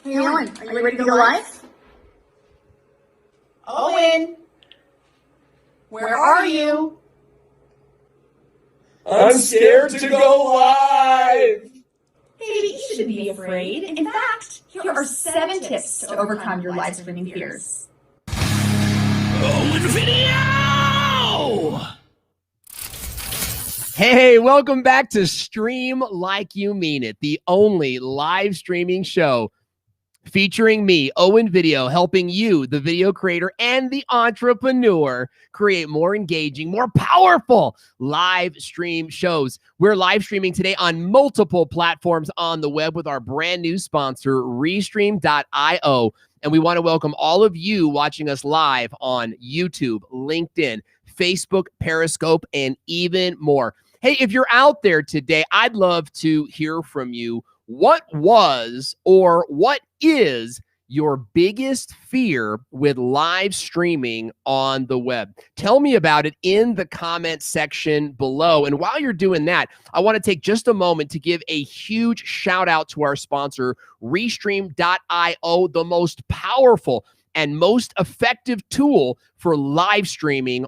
Hey, Owen, are you ready to go live? Owen, where are you? I'm scared to go live! Hey, you shouldn't be afraid. In fact, here are 7 tips to overcome your live streaming fears. Owen Video! Hey, welcome back to Stream Like You Mean It, the only live streaming show featuring me, Owen Video, helping you, the video creator and the entrepreneur, create more engaging, more powerful live stream shows. We're live streaming today on multiple platforms on the web with our brand new sponsor, Restream.io. And we want to welcome all of you watching us live on YouTube, LinkedIn, Facebook, Periscope, and even more. Hey, if you're out there today, I'd love to hear from you. What was or what is your biggest fear with live streaming on the web? Tell me about it in the comment section below. And while you're doing that, I want to take just a moment to give a huge shout out to our sponsor, Restream.io, the most powerful and most effective tool for live streaming.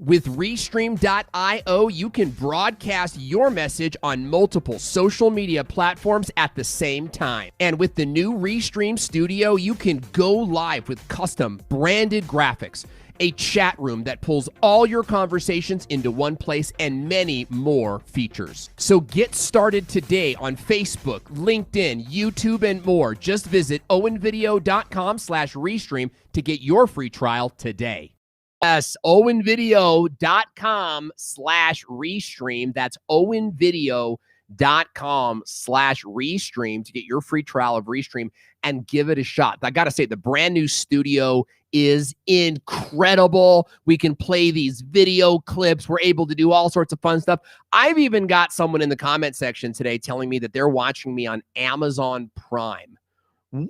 With Restream.io, you can broadcast your message on multiple social media platforms at the same time. And with the new Restream Studio, you can go live with custom branded graphics, a chat room that pulls all your conversations into one place, and many more features. So get started today on Facebook, LinkedIn, YouTube, and more. Just visit owenvideo.com/Restream to get your free trial today. Yes, owenvideo.com/Restream. That's owenvideo.com/Restream to get your free trial of Restream and give it a shot. I got to say, the brand new studio is incredible. We can play these video clips. We're able to do all sorts of fun stuff. I've even got someone in the comment section today telling me that they're watching me on Amazon Prime. Wow,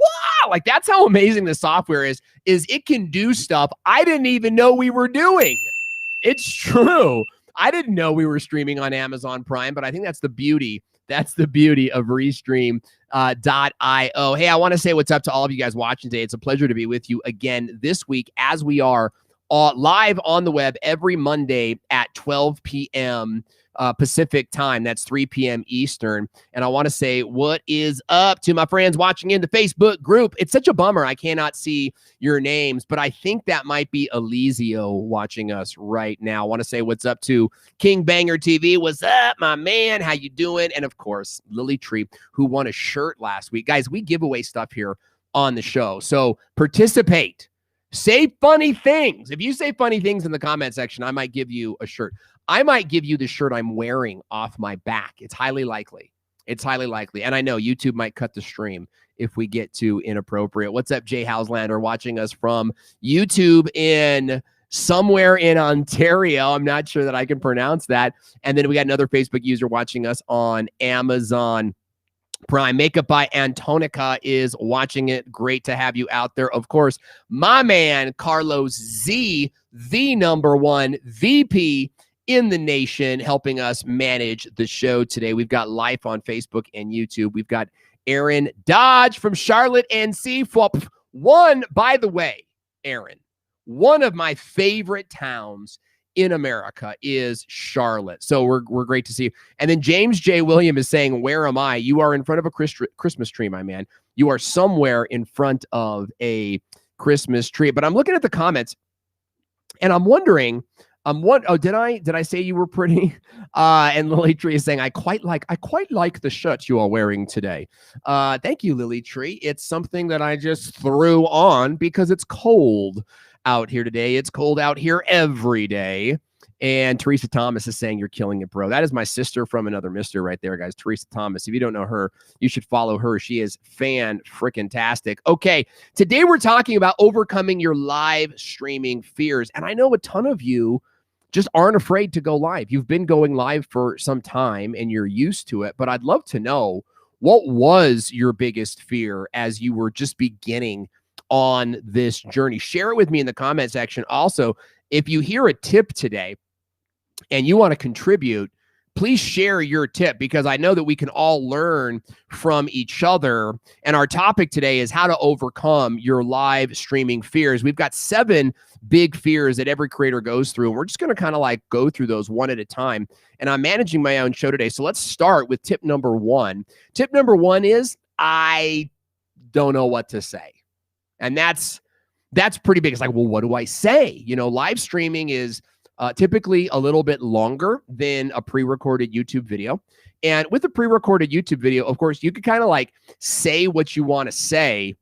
like that's how amazing the software is it can do stuff I didn't even know we were doing. It's true. I didn't know we were streaming on Amazon Prime, but I think that's the beauty. That's the beauty of Restream.io. Hey, I want to say what's up to all of you guys watching today. It's a pleasure to be with you again this week as we are live on the web every Monday at 12 p.m. Pacific time. That's 3 p.m. Eastern. And I want to say what is up to my friends watching in the Facebook group. It's such a bummer I cannot see your names, but I think that might be Elizio watching us right now. I want to say what's up to King Banger TV. What's up, my man? How you doing? And of course, Lily Tree, who won a shirt last week. Guys, we give away stuff here on the show. So participate. Say funny things. If you say funny things in the comment section, I might give you a shirt. I might give you the shirt I'm wearing off my back. It's highly likely. It's highly likely. And I know YouTube might cut the stream if we get too inappropriate. What's up, Jay Houselander, watching us from YouTube in somewhere in Ontario. I'm not sure that I can pronounce that. And then we got another Facebook user watching us on Amazon Prime. Makeup by Antonica is watching it. Great to have you out there. Of course, my man, Carlos Z, the #1 VP in the nation, helping us manage the show today. We've got live on Facebook and YouTube. We've got Aaron Dodge from Charlotte, NC. One, by the way, Aaron, one of my favorite towns in America is Charlotte. So we're great to see you. And then James J. William is saying, where am I? You are in front of a Christmas tree, my man. You are somewhere in front of a Christmas tree. But I'm looking at the comments and I'm wondering, did I say you were pretty? And Lily Tree is saying, I quite like the shirt you are wearing today. Thank you, Lily Tree. It's something that I just threw on because it's cold out here today. It's cold out here every day. And Teresa Thomas is saying, you're killing it, bro. That is my sister from another mister right there, guys. Teresa Thomas. If you don't know her, you should follow her. She is fan-frickin-tastic. Okay, today we're talking about overcoming your live streaming fears. And I know a ton of you just aren't afraid to go live. You've been going live for some time and you're used to it. But I'd love to know, what was your biggest fear as you were just beginning on this journey? Share it with me in the comment section. Also, if you hear a tip today and you want to contribute, please share your tip, because I know that we can all learn from each other. And our topic today is how to overcome your live streaming fears. We've got 7 big fears that every creator goes through, and we're just going to kind of like go through those one at a time. And I'm managing my own show today. So let's start with tip number 1. Tip number 1 is I don't know what to say. And that's pretty big. It's like, well, what do I say? Live streaming is typically a little bit longer than a pre-recorded YouTube video. And with a pre-recorded YouTube video, of course, you could kind of like say what you want to say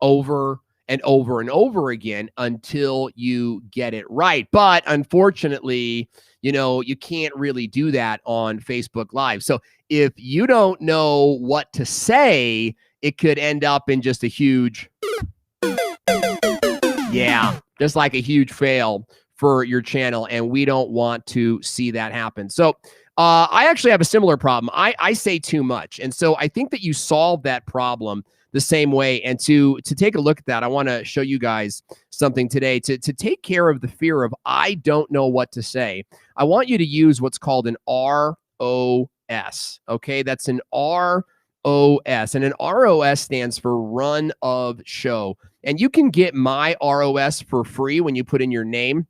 over and over and over again until you get it right. But unfortunately, you can't really do that on Facebook Live. So if you don't know what to say, it could end up in just a huge, just like a huge fail for your channel. And we don't want to see that happen. So I actually have a similar problem. I say too much. And so I think that you solve that problem the same way. And to take a look at that, I want to show you guys something today to take care of the fear of I don't know what to say. I want you to use what's called an ROS. Okay, that's an ROS. And an ROS stands for run of show. And you can get my ROS for free when you put in your name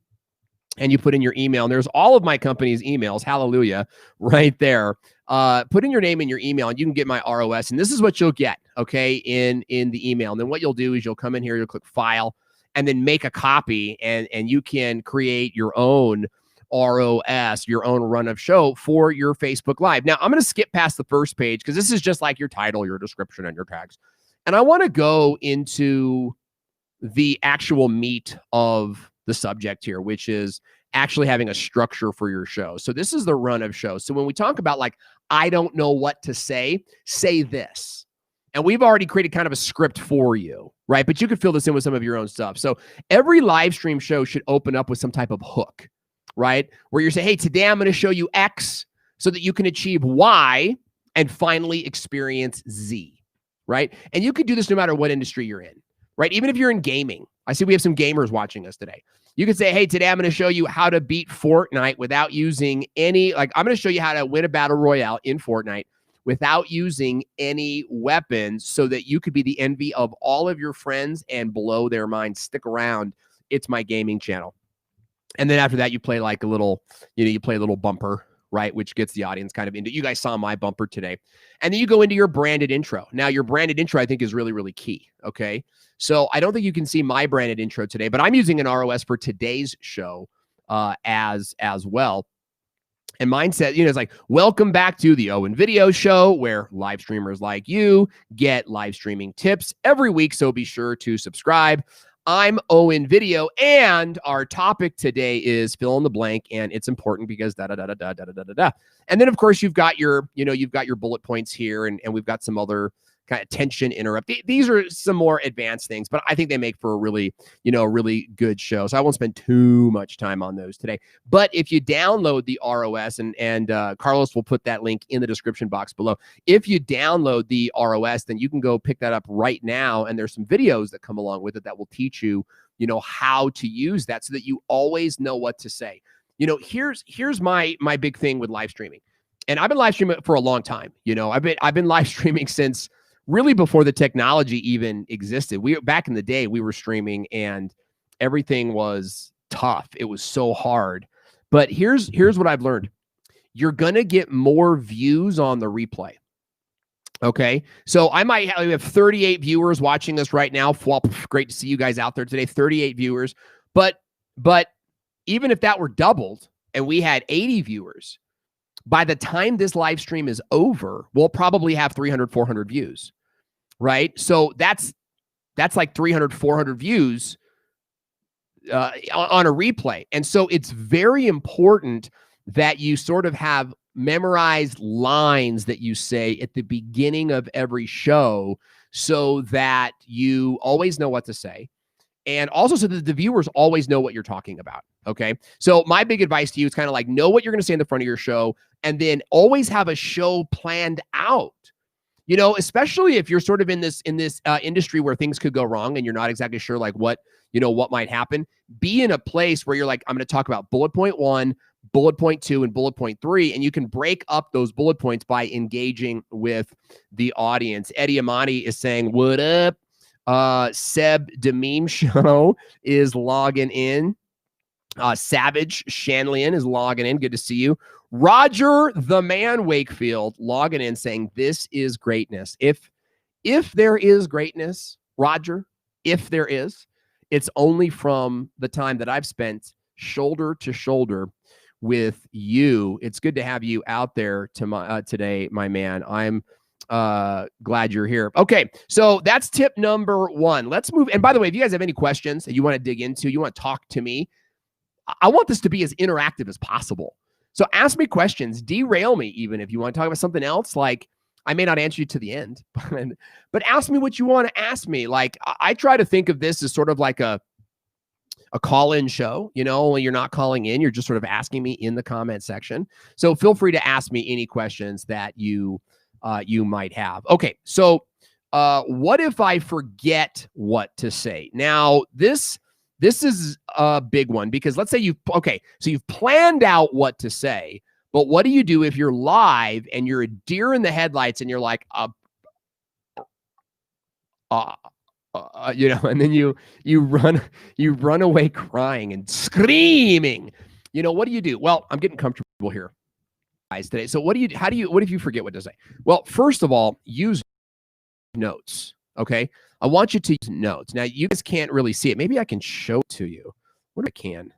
and you put in your email. And there's all of my company's emails, hallelujah, right there. Put in your name and your email, and you can get my ROS. And this is what you'll get, okay, in the email. And then what you'll do is you'll come in here, you'll click File, and then make a copy, and you can create your own ROS, your own run of show for your Facebook Live. Now, I'm going to skip past the first page because this is just like your title, your description, and your tags. And I want to go into the actual meat of the subject here, which is actually having a structure for your show. So this is the run of show. So when we talk about like, I don't know what to say this. And we've already created kind of a script for you, right? But you could fill this in with some of your own stuff. So every live stream show should open up with some type of hook, right? Where you're saying, hey, today I'm going to show you X so that you can achieve Y and finally experience Z, right? And you could do this no matter what industry you're in, right? Even if you're in gaming. I see we have some gamers watching us today. You could say, hey, today I'm going to show you how to beat Fortnite without using any, I'm going to show you how to win a battle royale in Fortnite without using any weapons so that you could be the envy of all of your friends and blow their minds. Stick around. It's my gaming channel. And then after that, you play like a little, you play a little bumper, right? Which gets the audience kind of into, you guys saw my bumper today. And then you go into your branded intro. Now your branded intro, I think, is really, really key. Okay. So I don't think you can see my branded intro today, but I'm using an ROS for today's show as well. And mine said, it's like, welcome back to the Owen Video Show, where live streamers like you get live streaming tips every week. So be sure to subscribe. I'm Owen Video, and our topic today is fill in the blank, and it's important because da-da-da-da-da-da-da-da-da. And then, of course, you've got your bullet points here, and we've got some other kind of tension interrupt. These are some more advanced things, but I think they make for a really, really good show. So I won't spend too much time on those today. But if you download the ROS, and Carlos will put that link in the description box below. If you download the ROS, then you can go pick that up right now. And there's some videos that come along with it that will teach you, how to use that so that you always know what to say. Here's my big thing with live streaming. And I've been live streaming for a long time. I've been live streaming since really before the technology even existed. Back in the day, we were streaming and everything was tough. It was so hard. But here's what I've learned. You're going to get more views on the replay. Okay. So we have 38 viewers watching us right now. Great to see you guys out there today. 38 viewers. But even if that were doubled and we had 80 viewers, by the time this live stream is over, we'll probably have 300, 400 views, right? So that's like 300, 400 views on a replay. And so it's very important that you sort of have memorized lines that you say at the beginning of every show so that you always know what to say. And also so that the viewers always know what you're talking about. Okay. So my big advice to you is kind of like, know what you're going to say in the front of your show, and then always have a show planned out, especially if you're sort of in this industry where things could go wrong and you're not exactly sure like what might happen. Be in a place where you're like, I'm going to talk about bullet point 1, bullet point 2 and bullet point 3, and you can break up those bullet points by engaging with the audience. Eddie Amati is saying, what up? Seb Dememe Show is logging in. Savage Shanlian is logging in. Good to see you. Roger the Man Wakefield logging in saying, this is greatness. If there is greatness, Roger, if there is, it's only from the time that I've spent shoulder to shoulder with you. It's good to have you out there today, my man. I'm glad you're here. Okay, so that's tip number 1. Let's move. And by the way, if you guys have any questions that you want to dig into, you want to talk to me, I want this to be as interactive as possible. So ask me questions, derail me even if you want to talk about something else. Like, I may not answer you to the end, but ask me what you want to ask me. Like, I try to think of this as sort of like a call-in show. You know, when you're not calling in, you're just sort of asking me in the comment section. So feel free to ask me any questions that you might have. Okay, so what if I forget what to say? Now, this is a big one, because let's say you've planned out what to say, but what do you do if you're live and you're a deer in the headlights and you're like, and then you run away crying and screaming. You know, what do you do? Well, I'm getting comfortable here, guys, today. So what if you forget what to say? Well, first of all, use notes. Okay. I want you to use notes. Now, you guys can't really see it. Maybe I can show it to you. What I can.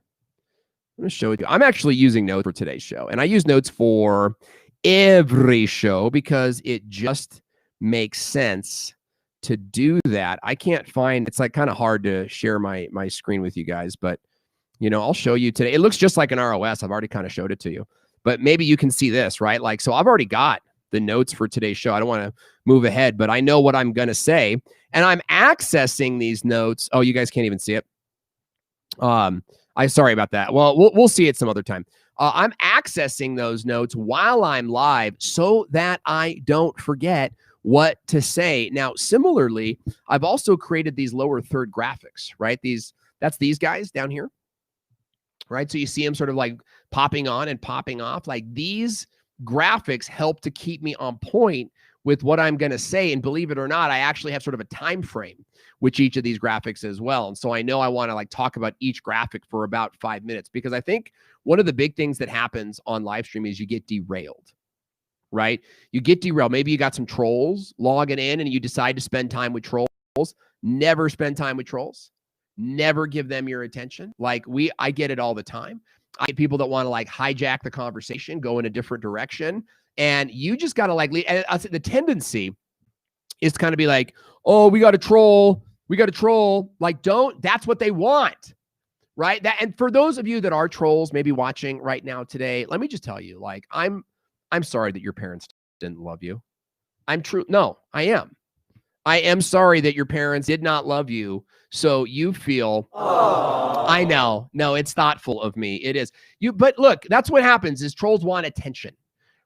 I'm going to show it to you. I'm actually using notes for today's show, and I use notes for every show because it just makes sense to do that. I can't find, it's like kind of hard to share my screen with you guys, but you know, I'll show you today. It looks just like an ROS. I've already kind of showed it to you, but maybe you can see this, right? Like, so I've already got the notes for today's show. I don't want to move ahead, but I know what I'm going to say, and I'm accessing these notes. Oh, you guys can't even see it. Sorry about that. Well, we'll see it some other time. I'm accessing those notes while I'm live so that I don't forget what to say. Now, similarly, I've also created these lower third graphics, right? That's these guys down here, right? So you see them sort of like popping on and popping off. Like, these graphics help to keep me on point with what I'm going to say. And believe it or not, I actually have sort of a time frame with each of these graphics as well. And so I know I want to like talk about each graphic for about 5 minutes, because I think one of the big things that happens on live stream is you get derailed, right? You get derailed. Maybe you got some trolls logging in and you decide to spend time with trolls. Never spend time with trolls. Never give them your attention. Like, I get it all the time. I get people that want to like hijack the conversation, go in a different direction. And you just got to like, the tendency is to kind of be like, oh, we got a troll. Like, that's what they want, right? And for those of you that are trolls, maybe watching right now today, let me just tell you, like, I'm sorry that your parents didn't love you. No, I am. I am sorry that your parents did not love you. So you feel, aww. I know. No, it's thoughtful of me. It is. But look, that's what happens is trolls want attention,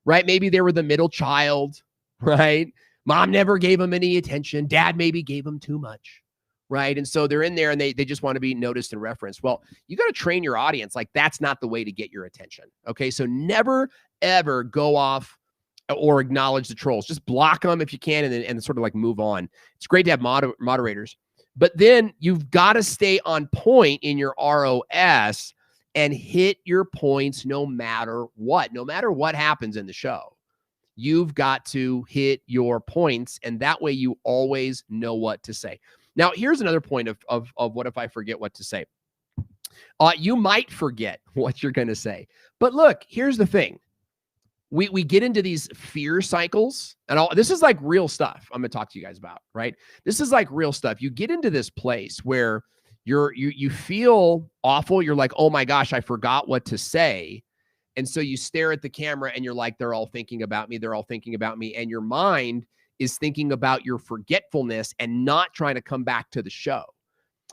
right? Maybe they were the middle child, right? Mom never gave them any attention. Dad maybe gave them too much, right? And so they're in there and they just want to be noticed and referenced. Well, you got to train your audience. Like, that's not the way to get your attention. Okay. So never, ever go off or acknowledge the trolls. Just block them if you can, and then sort of like move on. It's great to have moderators, but then you've got to stay on point in your ROS and hit your points no matter what happens in the show. You've got to hit your points, and that way you always know what to say. Now, here's another point of what if I forget what to say. You might forget what you're going to say, but look, here's the thing. We get into these fear cycles, and this is like real stuff I'm going to talk to you guys about, right? This is like real stuff. You get into this place where you feel awful. You're like, oh my gosh, I forgot what to say. And so you stare at the camera and you're like, they're all thinking about me. They're all thinking about me. And your mind is thinking about your forgetfulness and not trying to come back to the show.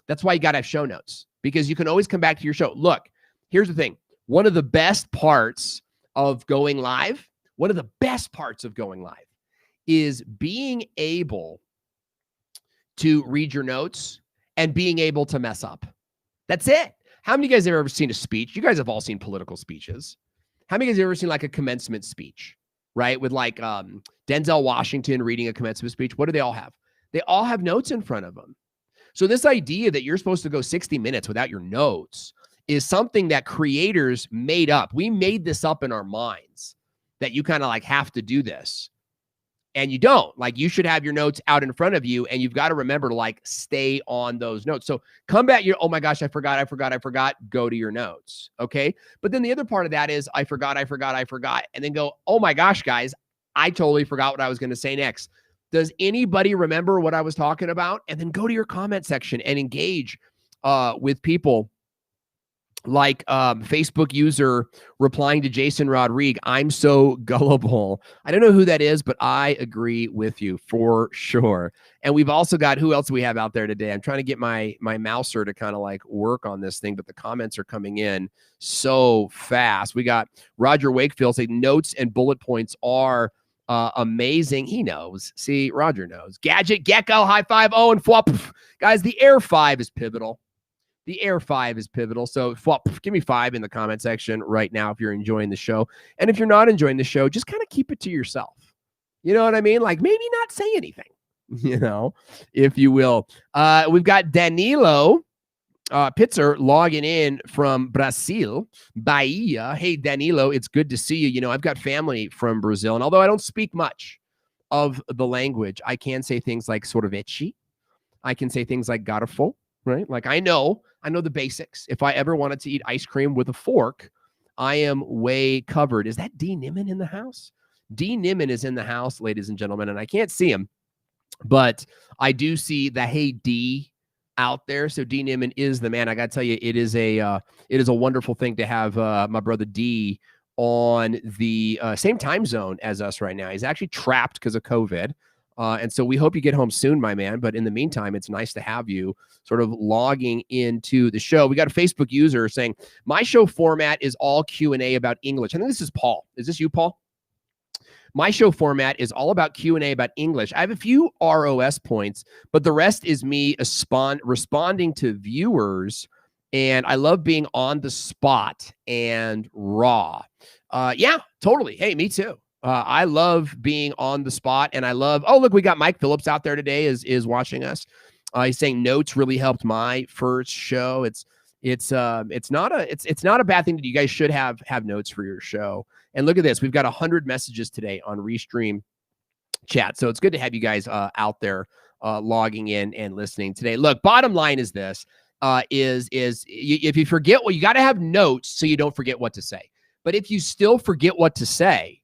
That's why you got to have show notes, because you can always come back to your show. Look, here's the thing. One of the best parts of going live, is being able to read your notes and being able to mess up. That's it. How many of you guys have ever seen a speech? You guys have all seen political speeches, How many of you have ever seen like a commencement speech, right? With like Denzel Washington reading a commencement speech. What do they all have? They all have notes in front of them. So this idea that you're supposed to go 60 minutes without your notes is something that creators made up. We made this up in our minds that you kind of like have to do this. And you don't. Like, you should have your notes out in front of you, and you've got to remember to like stay on those notes. So come back, oh my gosh, I forgot. Go to your notes. Okay. But then the other part of that is I forgot. And then go, oh my gosh, guys, I totally forgot what I was going to say next. Does anybody remember what I was talking about? And then go to your comment section and engage with people. Like Facebook user replying to Jason Rodriguez, I'm so gullible. I don't know who that is, but I agree with you for sure. And we've also got, who else do we have out there today? I'm trying to get my mouser to kind of like work on this thing, but the comments are coming in so fast. We got Roger Wakefield saying notes and bullet points are amazing. He knows. See, Roger knows. Gadget Gecko, high five. Oh, and flop. Guys, the Air 5 is pivotal. The Air 5 is pivotal. So give me 5 in the comment section right now if you're enjoying the show. And if you're not enjoying the show, just kind of keep it to yourself. You know what I mean? Like, maybe not say anything, you know, if you will. We've got Danilo Pitzer logging in from Brazil, Bahia. Hey, Danilo, it's good to see you. You know, I've got family from Brazil, and although I don't speak much of the language, I can say things like sorvete. I can say things like garfo. Right? Like I know the basics. If I ever wanted to eat ice cream with a fork, I am way covered. Is that D. Niman in the house? D. Niman is in the house, ladies and gentlemen, and I can't see him, but I do see the Hey D out there. So D. Niman is the man. I got to tell you, it is a wonderful thing to have my brother D on the same time zone as us right now. He's actually trapped because of COVID. And so we hope you get home soon, my man. But in the meantime, it's nice to have you sort of logging into the show. We got a Facebook user saying, my show format is all Q&A about English. I think this is Paul. Is this you, Paul? My show format is all about Q&A about English. I have a few ROS points, but the rest is me responding to viewers. And I love being on the spot and raw. Yeah, totally. Hey, me too. I love being on the spot, and I love, oh, look, we got Mike Phillips out there today is watching us. He's saying notes really helped my first show. It's not a bad thing that you guys should have notes for your show. And look at this. We've got 100 messages today on Restream chat. So it's good to have you guys out there logging in and listening today. Look, bottom line is this, if you forget you got to have notes so you don't forget what to say. But if you still forget what to say,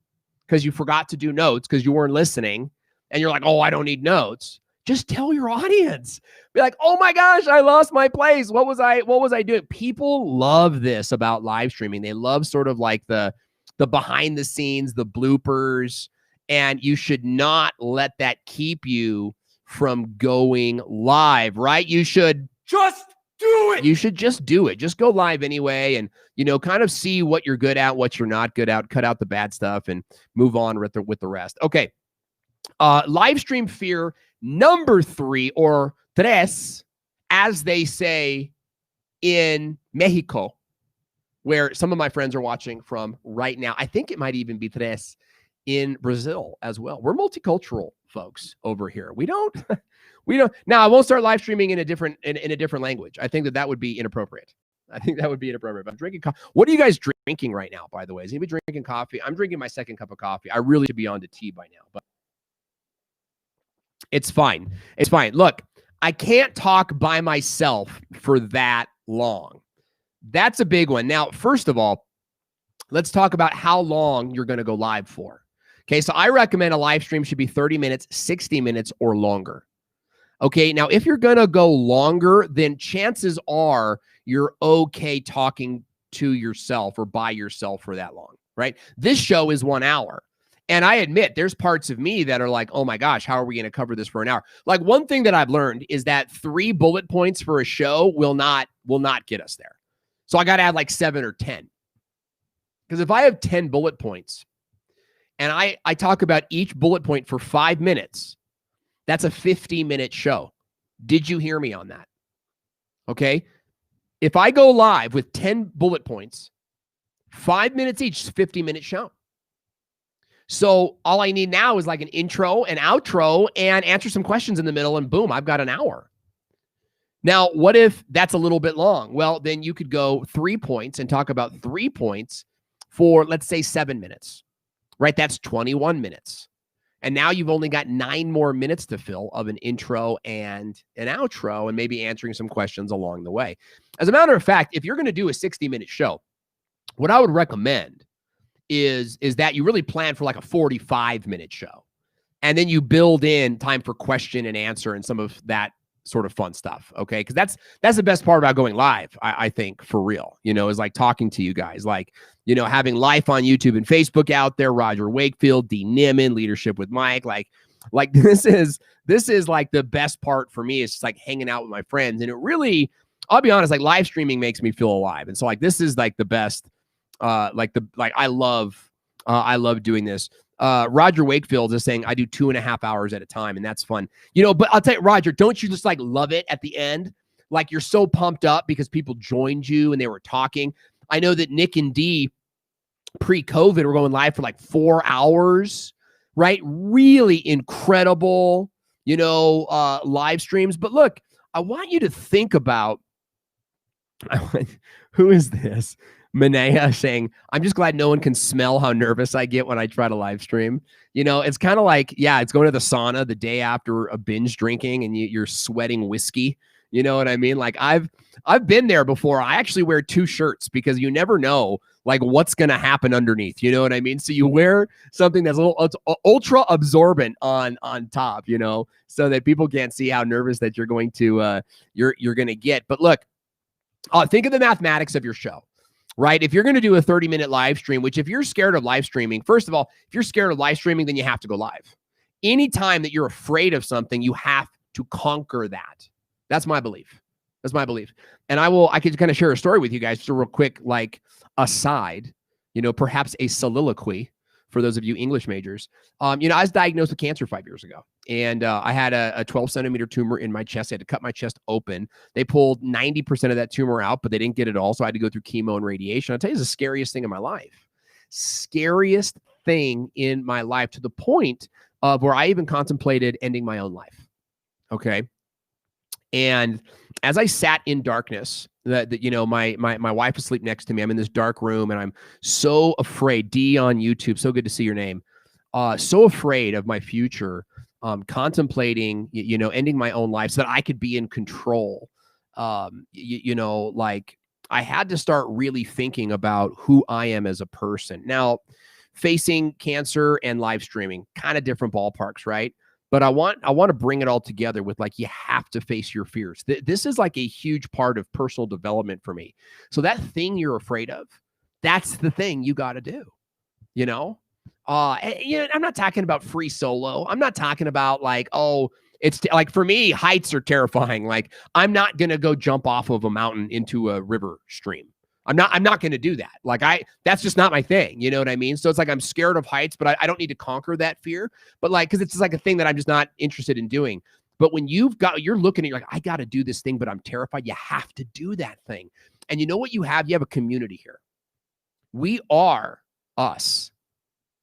because you forgot to do notes because you weren't listening and you're like, oh, I don't need notes. Just tell your audience. Be like, oh my gosh, I lost my place. What was I doing? People love this about live streaming. They love sort of like the behind the scenes, the bloopers, and you should not let that keep you from going live, right? You should just do it. You should just do it. Just go live anyway and, you know, kind of see what you're good at, what you're not good at, cut out the bad stuff and move on with the rest. Okay. Live stream fear number 3 or tres, as they say in Mexico, where some of my friends are watching from right now. I think it might even be tres in Brazil as well. We're multicultural folks over here. We don't now I won't start live streaming in a different language. I think that would be inappropriate. But I'm drinking coffee. What are you guys drinking right now, by the way? Is anybody drinking coffee? I'm drinking my second cup of coffee. I really should be on to tea by now, but it's fine. It's fine. Look, I can't talk by myself for that long. That's a big one. Now, first of all, let's talk about how long you're going to go live for. Okay, so I recommend a live stream should be 30 minutes, 60 minutes, or longer. Okay, now if you're going to go longer, then chances are you're okay talking to yourself or by yourself for that long, right? This show is 1 hour. And I admit there's parts of me that are like, oh my gosh, how are we going to cover this for an hour? Like, one thing that I've learned is that 3 bullet points for a show will not get us there. So I got to add like 7 or 10. Because if I have 10 bullet points and I talk about each bullet point for 5 minutes, that's a 50-minute show. Did you hear me on that? Okay. If I go live with 10 bullet points 5 minutes each, 50-minute show. So all I need now is like an intro, an outro, and answer some questions in the middle, and boom, I've got an hour. Now, what if that's a little bit long? Well, then you could go 3 points and talk about 3 points for, let's say, 7 minutes, right? That's 21 minutes. And now you've only got 9 more minutes to fill of an intro and an outro, and maybe answering some questions along the way. As a matter of fact, if you're going to do a 60-minute show, what I would recommend is that you really plan for like a 45-minute show. And then you build in time for question and answer and some of that sort of fun stuff, okay? Because that's the best part about going live, I think, for real, is like talking to you guys, like, having life on YouTube and Facebook out there, Roger Wakefield, D. Nimmin, Leadership with Mike, like this is like the best part for me. It's just like hanging out with my friends. And it really, I'll be honest, like live streaming makes me feel alive. And so like, this is like the best, I love doing this. Roger Wakefield is saying I do 2.5 hours at a time, and that's fun. But I'll tell you, Roger, don't you just like love it at the end? Like you're so pumped up because people joined you and they were talking. I know that Nick and Dee pre-COVID were going live for like 4 hours, right? Really incredible, live streams. But look, I want you to think about who is this? Manea saying, I'm just glad no one can smell how nervous I get when I try to live stream. It's kind of like, it's going to the sauna the day after a binge drinking and you're sweating whiskey. You know what I mean? Like I've been there before. I actually wear 2 shirts because you never know like what's going to happen underneath. You know what I mean? So you wear something that's a little ultra absorbent on top, so that people can't see how nervous that you're going to you're going to get. But look, think of the mathematics of your show. Right? If you're going to do a 30-minute live stream, which if you're scared of live streaming, first of all, if you're scared of live streaming, then you have to go live. Anytime that you're afraid of something, you have to conquer that. That's my belief. And I could kind of share a story with you guys, just a real quick, like aside, perhaps a soliloquy for those of you English majors. I was diagnosed with cancer 5 years ago, and I had a 12-centimeter tumor in my chest. I had to cut my chest open. They pulled 90% of that tumor out, but they didn't get it all, so I had to go through chemo and radiation. I'll tell you, it's the scariest thing in my life. Scariest thing in my life, to the point of where I even contemplated ending my own life. Okay. And as I sat in darkness, my wife is asleep next to me. I'm in this dark room and I'm so afraid. D on YouTube, so good to see your name. So afraid of my future, contemplating, ending my own life so that I could be in control. Like I had to start really thinking about who I am as a person. Now, facing cancer and live streaming, kind of different ballparks, right? But I want to bring it all together with like, you have to face your fears. This is like a huge part of personal development for me. So that thing you're afraid of, that's the thing you got to do, I'm not talking about free solo. I'm not talking about like, it's like for me, heights are terrifying. Like I'm not going to go jump off of a mountain into a river stream. I'm not going to do that. Like that's just not my thing. You know what I mean? So it's like, I'm scared of heights, but I don't need to conquer that fear. But like, cause it's just like a thing that I'm just not interested in doing. But when you're looking at, you're like, I got to do this thing, but I'm terrified. You have to do that thing. And you know what you have? You have a community here. We are us.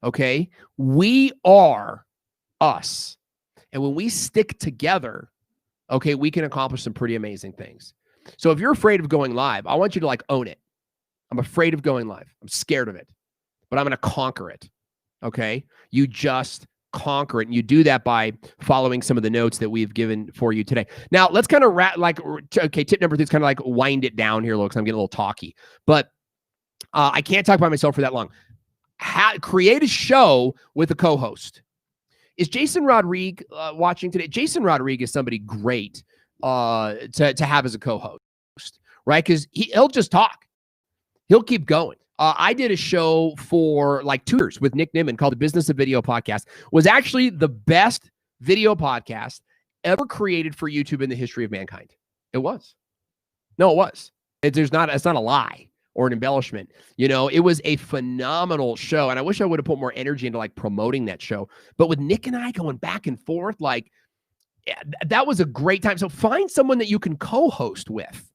Okay. We are us. And when we stick together, okay, we can accomplish some pretty amazing things. So if you're afraid of going live, I want you to like own it. I'm afraid of going live. I'm scared of it, but I'm going to conquer it. Okay. You just conquer it. And you do that by following some of the notes that we've given for you today. Now let's kind of tip number 3 is kind of like wind it down here a little, because I'm getting a little talky, but I can't talk by myself for that long. Create a show with a co-host. Is Jason Rodriguez watching today? Jason Rodriguez is somebody great to have as a co-host, right? Because he'll just talk. He'll keep going. I did a show for like 2 years with Nick Nimmin called The Business of Video Podcast. It was actually the best video podcast ever created for YouTube in the history of mankind. It was. No, it was. It's not a lie or an embellishment. It was a phenomenal show. And I wish I would have put more energy into like promoting that show. But with Nick and I going back and forth, like that was a great time. So find someone that you can co-host with.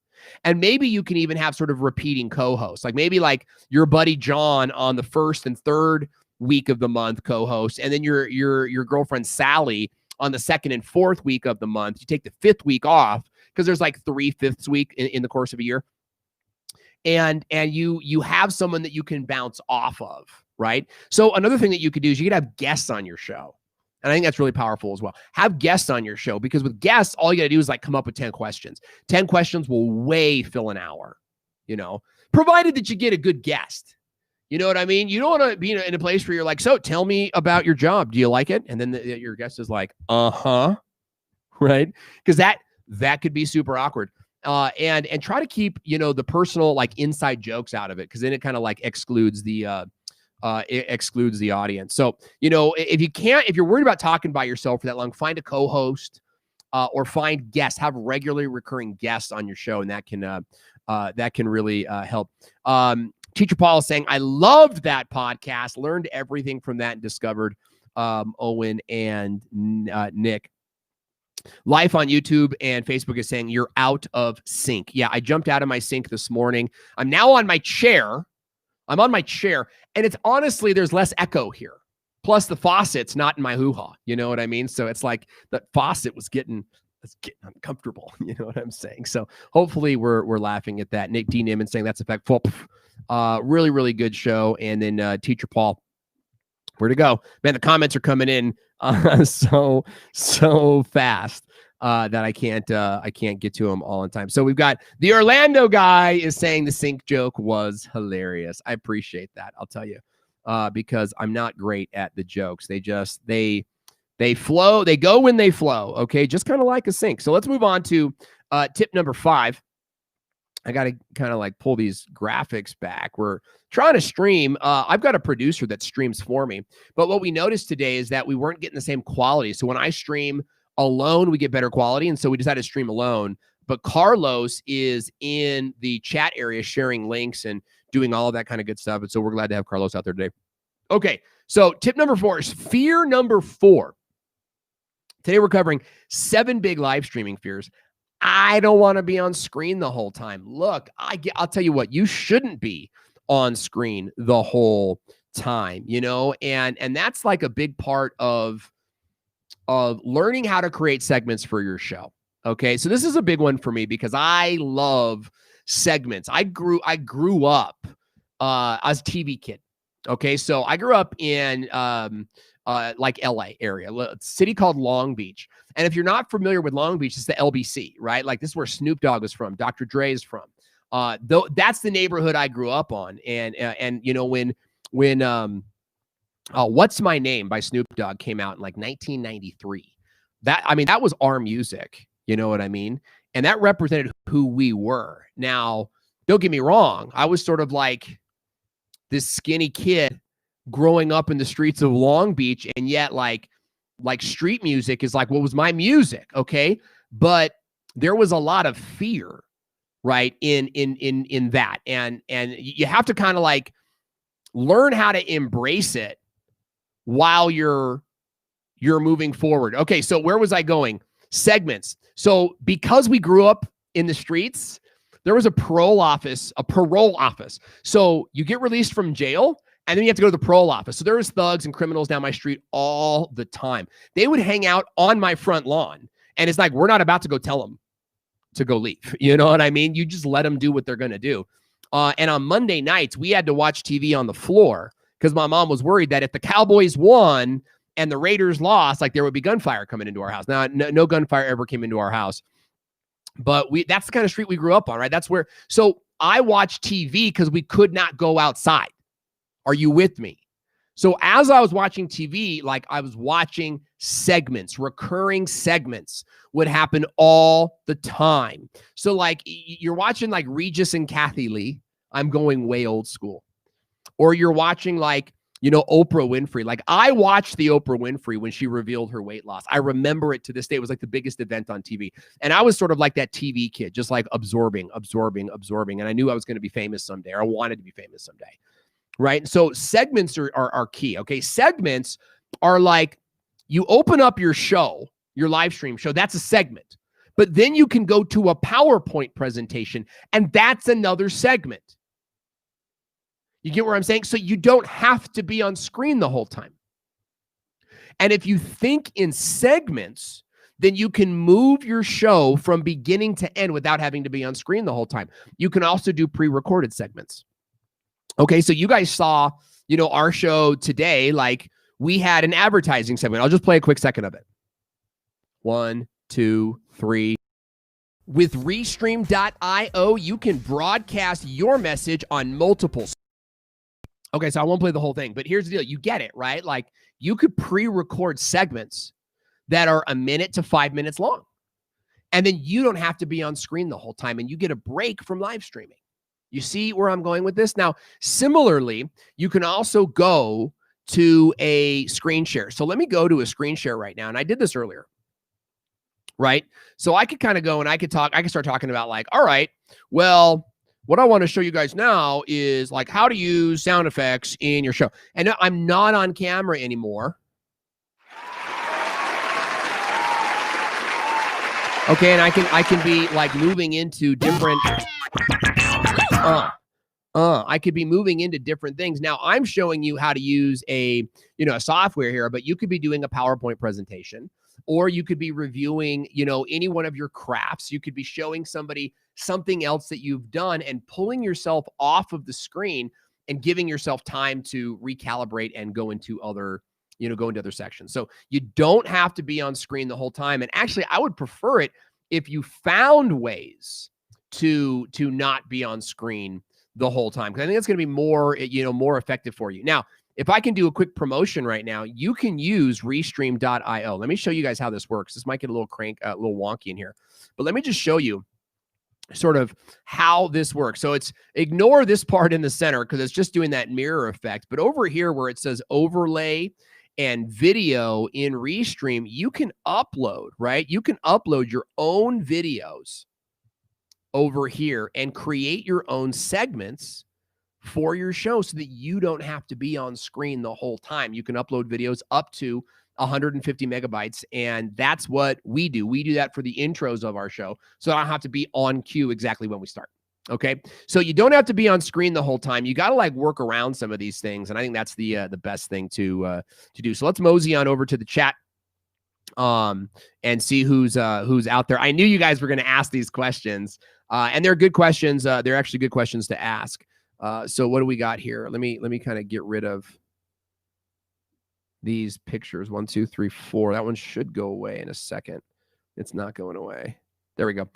And maybe you can even have sort of repeating co-hosts, like maybe like your buddy John on the first and third week of the month co-host, and then your girlfriend Sally on the second and fourth week of the month. You take the fifth week off because there's like 3 fifths week in the course of a year. And you have someone that you can bounce off of, right? So another thing that you could do is you could have guests on your show. And I think that's really powerful as well. Have guests on your show, because with guests, all you got to do is like come up with 10 questions. 10 questions will way fill an hour, you know, provided that you get a good guest. You know what I mean? You don't want to be in a place where you're like, so tell me about your job. Do you like it? And then your guest is like, right? Because that could be super awkward. And try to keep, you know, the personal like inside jokes out of it, because then it kind of like excludes the audience. So, you know, if you're worried about talking by yourself for that long, find a co-host or find guests, have regularly recurring guests on your show. And that can really help. Teacher Paul is saying, I loved that podcast, learned everything from that, and discovered Owen and Nick. Life on YouTube and Facebook is saying you're out of sync. Yeah, I jumped out of my sync this morning. I'm now on my chair. I'm on my chair, and it's honestly, there's less echo here. Plus the faucet's not in my hoo-ha. You know what I mean? So it's like the faucet was getting uncomfortable. You know what I'm saying? So hopefully we're laughing at that. Nick D. Niman saying that's effective. Really, really good show. And then Teacher Paul, where to go? Man, the comments are coming in so fast that I can't get to them all in time. So we've got the Orlando guy is saying the sync joke was hilarious. I appreciate that. I'll tell you, because I'm not great at the jokes. They flow. They go when they flow. Okay, just kind of like a sync. So let's move on to tip number 5. I got to kind of like pull these graphics back. We're trying to stream. I've got a producer that streams for me. But what we noticed today is that we weren't getting the same quality. So when I stream alone, we get better quality. And so we decided to stream alone. But Carlos is in the chat area sharing links and doing all of that kind of good stuff. And so we're glad to have Carlos out there today. Okay, so tip number 4 is fear number 4. Today we're covering 7 big live streaming fears. I don't want to be on screen the whole time. Look, I'll tell you what, you shouldn't be on screen the whole time, you know, and that's like a big part of learning how to create segments for your show. Okay, so this is a big one for me because I love segments. I grew up as a TV kid. Okay, so I grew up in like LA area, a city called Long Beach. And if you're not familiar with Long Beach, it's the LBC, right? Like this is where Snoop Dogg is from, Dr. Dre is from. Though that's the neighborhood I grew up on. And you know, when What's My Name by Snoop Dogg came out in like 1993, that was our music, you know what I mean? And that represented who we were. Now, don't get me wrong, I was sort of like this skinny kid growing up in the streets of Long Beach, and yet like street music is like what was my music, okay? But there was a lot of fear, right, in that, and you have to kind of like learn how to embrace it while you're moving forward. Okay, so where was I going? Segments. So because we grew up in the streets, there was a parole office. So you get released from jail, and then you have to go to the parole office. So there was thugs and criminals down my street all the time. They would hang out on my front lawn. And it's like, we're not about to go tell them to go leave. You know what I mean? You just let them do what they're going to do. And on Monday nights, we had to watch TV on the floor because my mom was worried that if the Cowboys won and the Raiders lost, like there would be gunfire coming into our house. Now, no gunfire ever came into our house. But that's the kind of street we grew up on, right? That's where, so I watched TV because we could not go outside. Are you with me? So as I was watching TV, like I was watching segments, recurring segments would happen all the time. So like you're watching like Regis and Kathy Lee. I'm going way old school. Or you're watching like, you know, Oprah Winfrey. Like I watched the Oprah Winfrey when she revealed her weight loss. I remember it to this day. It was like the biggest event on TV. And I was sort of like that TV kid, just like absorbing. And I knew I was going to be famous someday, or I wanted to be famous someday. Right. So segments are key. Okay. Segments are like you open up your show, your live stream show. That's a segment. But then you can go to a PowerPoint presentation, and that's another segment. You get where I'm saying? So you don't have to be on screen the whole time. And if you think in segments, then you can move your show from beginning to end without having to be on screen the whole time. You can also do pre-recorded segments. Okay, so you guys saw, our show today, like we had an advertising segment. I'll just play a quick second of it. 1, 2, 3. With Restream.io, you can broadcast your message on multiple. Okay, so I won't play the whole thing, but here's the deal. You get it, right? Like you could pre-record segments that are 1 minute to 5 minutes long. And then you don't have to be on screen the whole time, and you get a break from live streaming. You see where I'm going with this? Now, similarly, you can also go to a screen share. So let me go to a screen share right now. And I did this earlier, right? So I could kind of go and I could start talking about like, all right, well, what I want to show you guys now is like how to use sound effects in your show. And I'm not on camera anymore. Okay, and I can be like moving into different I could be moving into different things. Now I'm showing you how to use a software here, but you could be doing a PowerPoint presentation, or you could be reviewing, any one of your crafts. You could be showing somebody something else that you've done and pulling yourself off of the screen and giving yourself time to recalibrate and go into other sections. So you don't have to be on screen the whole time. And actually, I would prefer it if you found ways to not be on screen the whole time, because I think it's going to be more effective for you. Now, if I can do a quick promotion right now, you can use Restream.io. Let me show you guys how this works. This might get a little wonky in here, but let me just show you sort of how this works. So ignore this part in the center because it's just doing that mirror effect. But over here where it says overlay and video in Restream, you can upload, right? You can upload your own videos over here and create your own segments for your show so that you don't have to be on screen the whole time. You can upload videos up to 150 megabytes, and that's what we do. We do that for the intros of our show, so I don't have to be on cue exactly when we start. Okay, so you don't have to be on screen the whole time. You got to like work around some of these things, and I think that's the best thing to do. So let's mosey on over to the chat and see who's out there. I knew you guys were going to ask these questions, and they're good questions. They're actually good questions to ask. So what do we got here? Let me kind of get rid of these pictures. 1, 2, 3, 4. That one should go away in a second. It's not going away. There we go.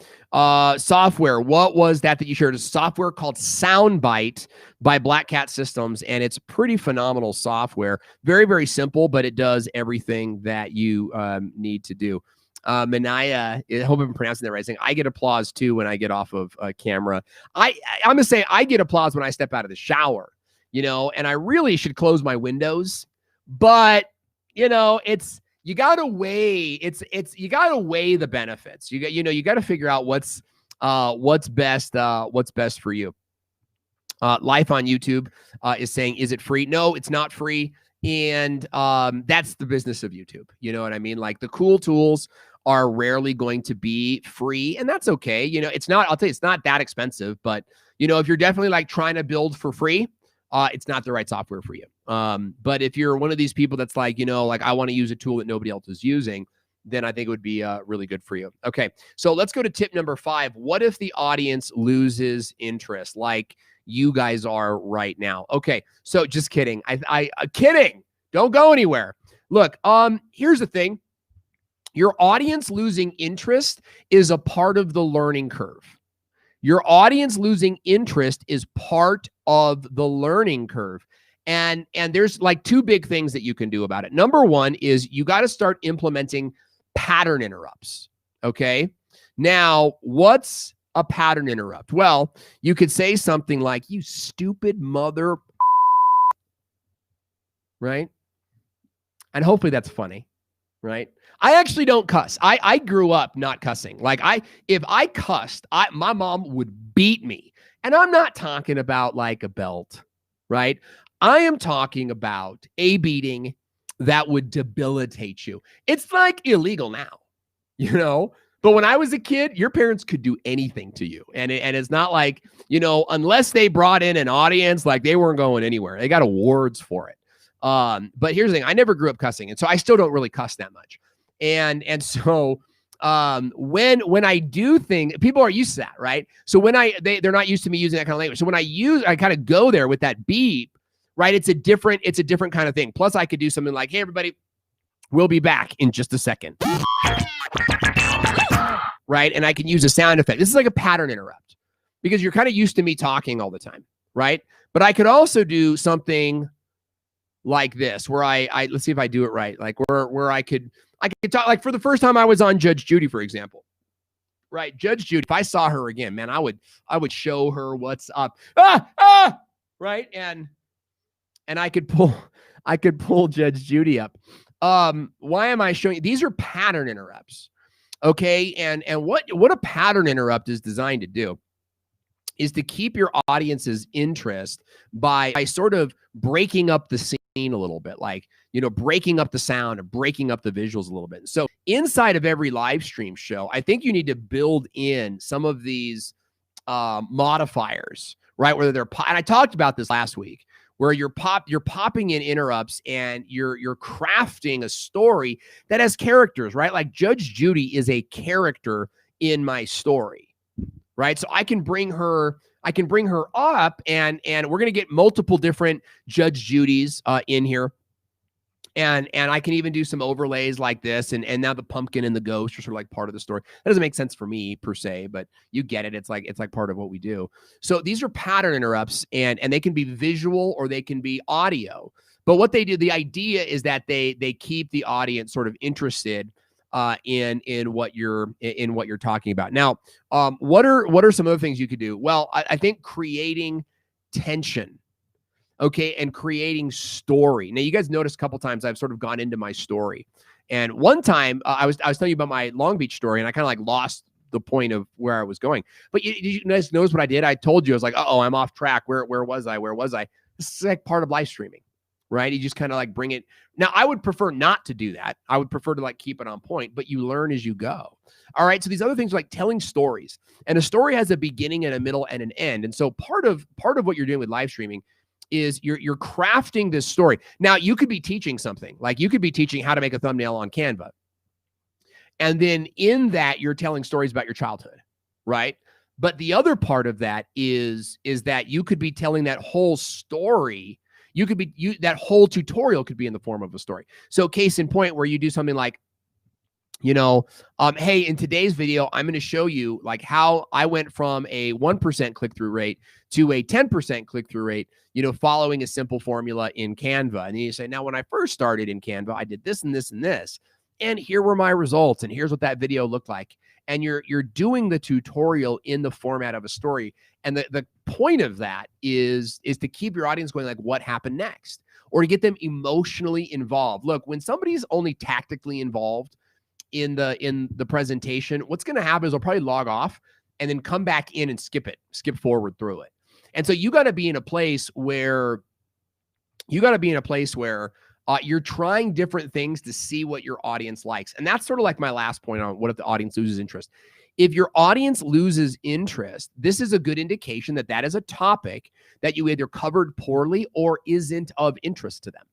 Software. What was that you shared? A software called Soundbite by Black Cat Systems, and it's pretty phenomenal software. Very, very simple, but it does everything that you need to do. Manaya, I hope I'm pronouncing that right, saying I get applause too when I get off of camera. I'm gonna say I get applause when I step out of the shower, and I really should close my windows, but you gotta weigh you gotta weigh the benefits. You gotta figure out what's best for you. Life on YouTube is saying, is it free? No, it's not free. And that's the business of YouTube. You know what I mean? Like the cool tools are rarely going to be free, and that's okay. It's not, I'll tell you, it's not that expensive, but if you're definitely like trying to build for free, it's not the right software for you. But if you're one of these people that's like, like I want to use a tool that nobody else is using, then I think it would be really good for you. Okay, so let's go to tip number 5. What if the audience loses interest, like you guys are right now? Okay, so just kidding. I kidding. Don't go anywhere. Look, here's the thing. Your audience losing interest is a part of the learning curve. Your audience losing interest is part of the learning curve. And there's like 2 big things that you can do about it. Number 1 is you got to start implementing pattern interrupts. Okay. Now, what's a pattern interrupt? Well, you could say something like, you stupid mother, right? And hopefully that's funny, right? I actually don't cuss. I grew up not cussing. Like if I cussed, my mom would beat me. And I'm not talking about like a belt, right? I am talking about a beating that would debilitate you. It's like illegal now, But when I was a kid, your parents could do anything to you. And it's not like, you know, unless they brought in an audience, like they weren't going anywhere. They got awards for it. But here's the thing. I never grew up cussing. And so I still don't really cuss that much. And so when I do things, people are used to that, right? So when they're not used to me using that kind of language. So when I kind of go there with that beep, right? It's a different kind of thing. Plus I could do something like, hey, everybody, we'll be back in just a second. Right? And I can use a sound effect. This is like a pattern interrupt because you're kind of used to me talking all the time, right? But I could also do something like this where I let's see if I do it right. Like where I could talk, like for the first time I was on Judge Judy, for example, right? Judge Judy, if I saw her again, man, I would show her what's up. Right? And I could pull Judge Judy up. Why am I showing you? These are pattern interrupts. Okay. And what a pattern interrupt is designed to do is to keep your audience's interest by sort of breaking up the scene a little bit, like, you know, breaking up the sound or breaking up the visuals a little bit. So inside of every live stream show, I think you need to build in some of these modifiers, right? Whether they're, and I talked about this last week, where you're popping in interrupts and you're crafting a story that has characters, right? Like Judge Judy is a character in my story, right? So I can bring her up and we're going to get multiple different Judge Judys in here. And I can even do some overlays like this. And now the pumpkin and the ghost are sort of like part of the story. That doesn't make sense for me per se, but you get it. It's like part of what we do. So these are pattern interrupts and they can be visual or they can be audio. But what they do, the idea is that they keep the audience sort of interested in what you're talking about. Now, what are some other things you could do? Well, I think creating tension. Okay. And creating story. Now you guys noticed a couple times I've sort of gone into my story. And one time I was telling you about my Long Beach story and I kind of like lost the point of where I was going. But did you guys notice what I did? I told you, I was like, oh, I'm off track. Where was I? This is like part of live streaming, right? You just kind of like bring it. Now I would prefer not to do that. I would prefer to like keep it on point, but you learn as you go. All right. So these other things are like telling stories, and a story has a beginning and a middle and an end. And so part of what you're doing with live streaming is you're crafting this story. Now you could be teaching something, like you could be teaching how to make a thumbnail on Canva. And then in that you're telling stories about your childhood, right? But the other part of that is that you could be telling that whole story. That whole tutorial could be in the form of a story. So case in point, where you do something like, you know, hey, in today's video, I'm going to show you like how I went from a 1% click-through rate to a 10% click-through rate, you know, following a simple formula in Canva. And then you say, now, when I first started in Canva, I did this and this and this, and here were my results, and here's what that video looked like. And you're doing the tutorial in the format of a story. And the point of that is to keep your audience going, like, what happened next? Or to get them emotionally involved. Look, when somebody's only tactically involved in the presentation, what's going to happen is they'll probably log off and then come back in and skip forward through it. And so you got to be in a place where you're trying different things to see what your audience likes. And that's sort of like my last point on what if the audience loses interest. If your audience loses interest, this is a good indication that is a topic that you either covered poorly or isn't of interest to them.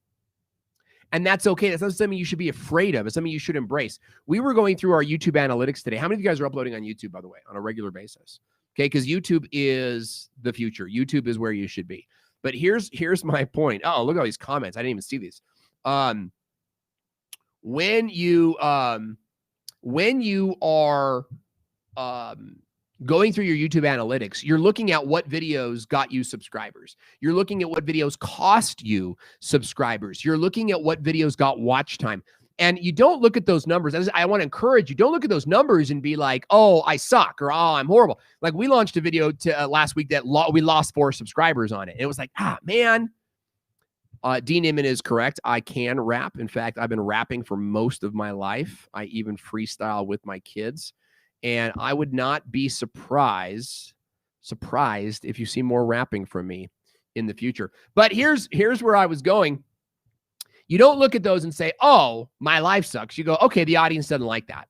And that's okay. That's not something you should be afraid of. It's something you should embrace. We were going through our YouTube analytics today. How many of you guys are uploading on YouTube, by the way, on a regular basis? Okay, because YouTube is the future. YouTube is where you should be. But here's my point. Oh, look at all these comments. I didn't even see these. When you are going through your YouTube analytics, you're looking at what videos got you subscribers. You're looking at what videos cost you subscribers. You're looking at what videos got watch time. And you don't look at those numbers. I want to encourage you, don't look at those numbers and be like, oh, I suck, or oh, I'm horrible. Like we launched a video last week that we lost 4 subscribers on it. And it was like, man. Dean Inman is correct. I can rap. In fact, I've been rapping for most of my life. I even freestyle with my kids. And I would not be surprised if you see more rapping from me in the future. But here's where I was going. You don't look at those and say, oh, my life sucks. You go, okay, the audience doesn't like that.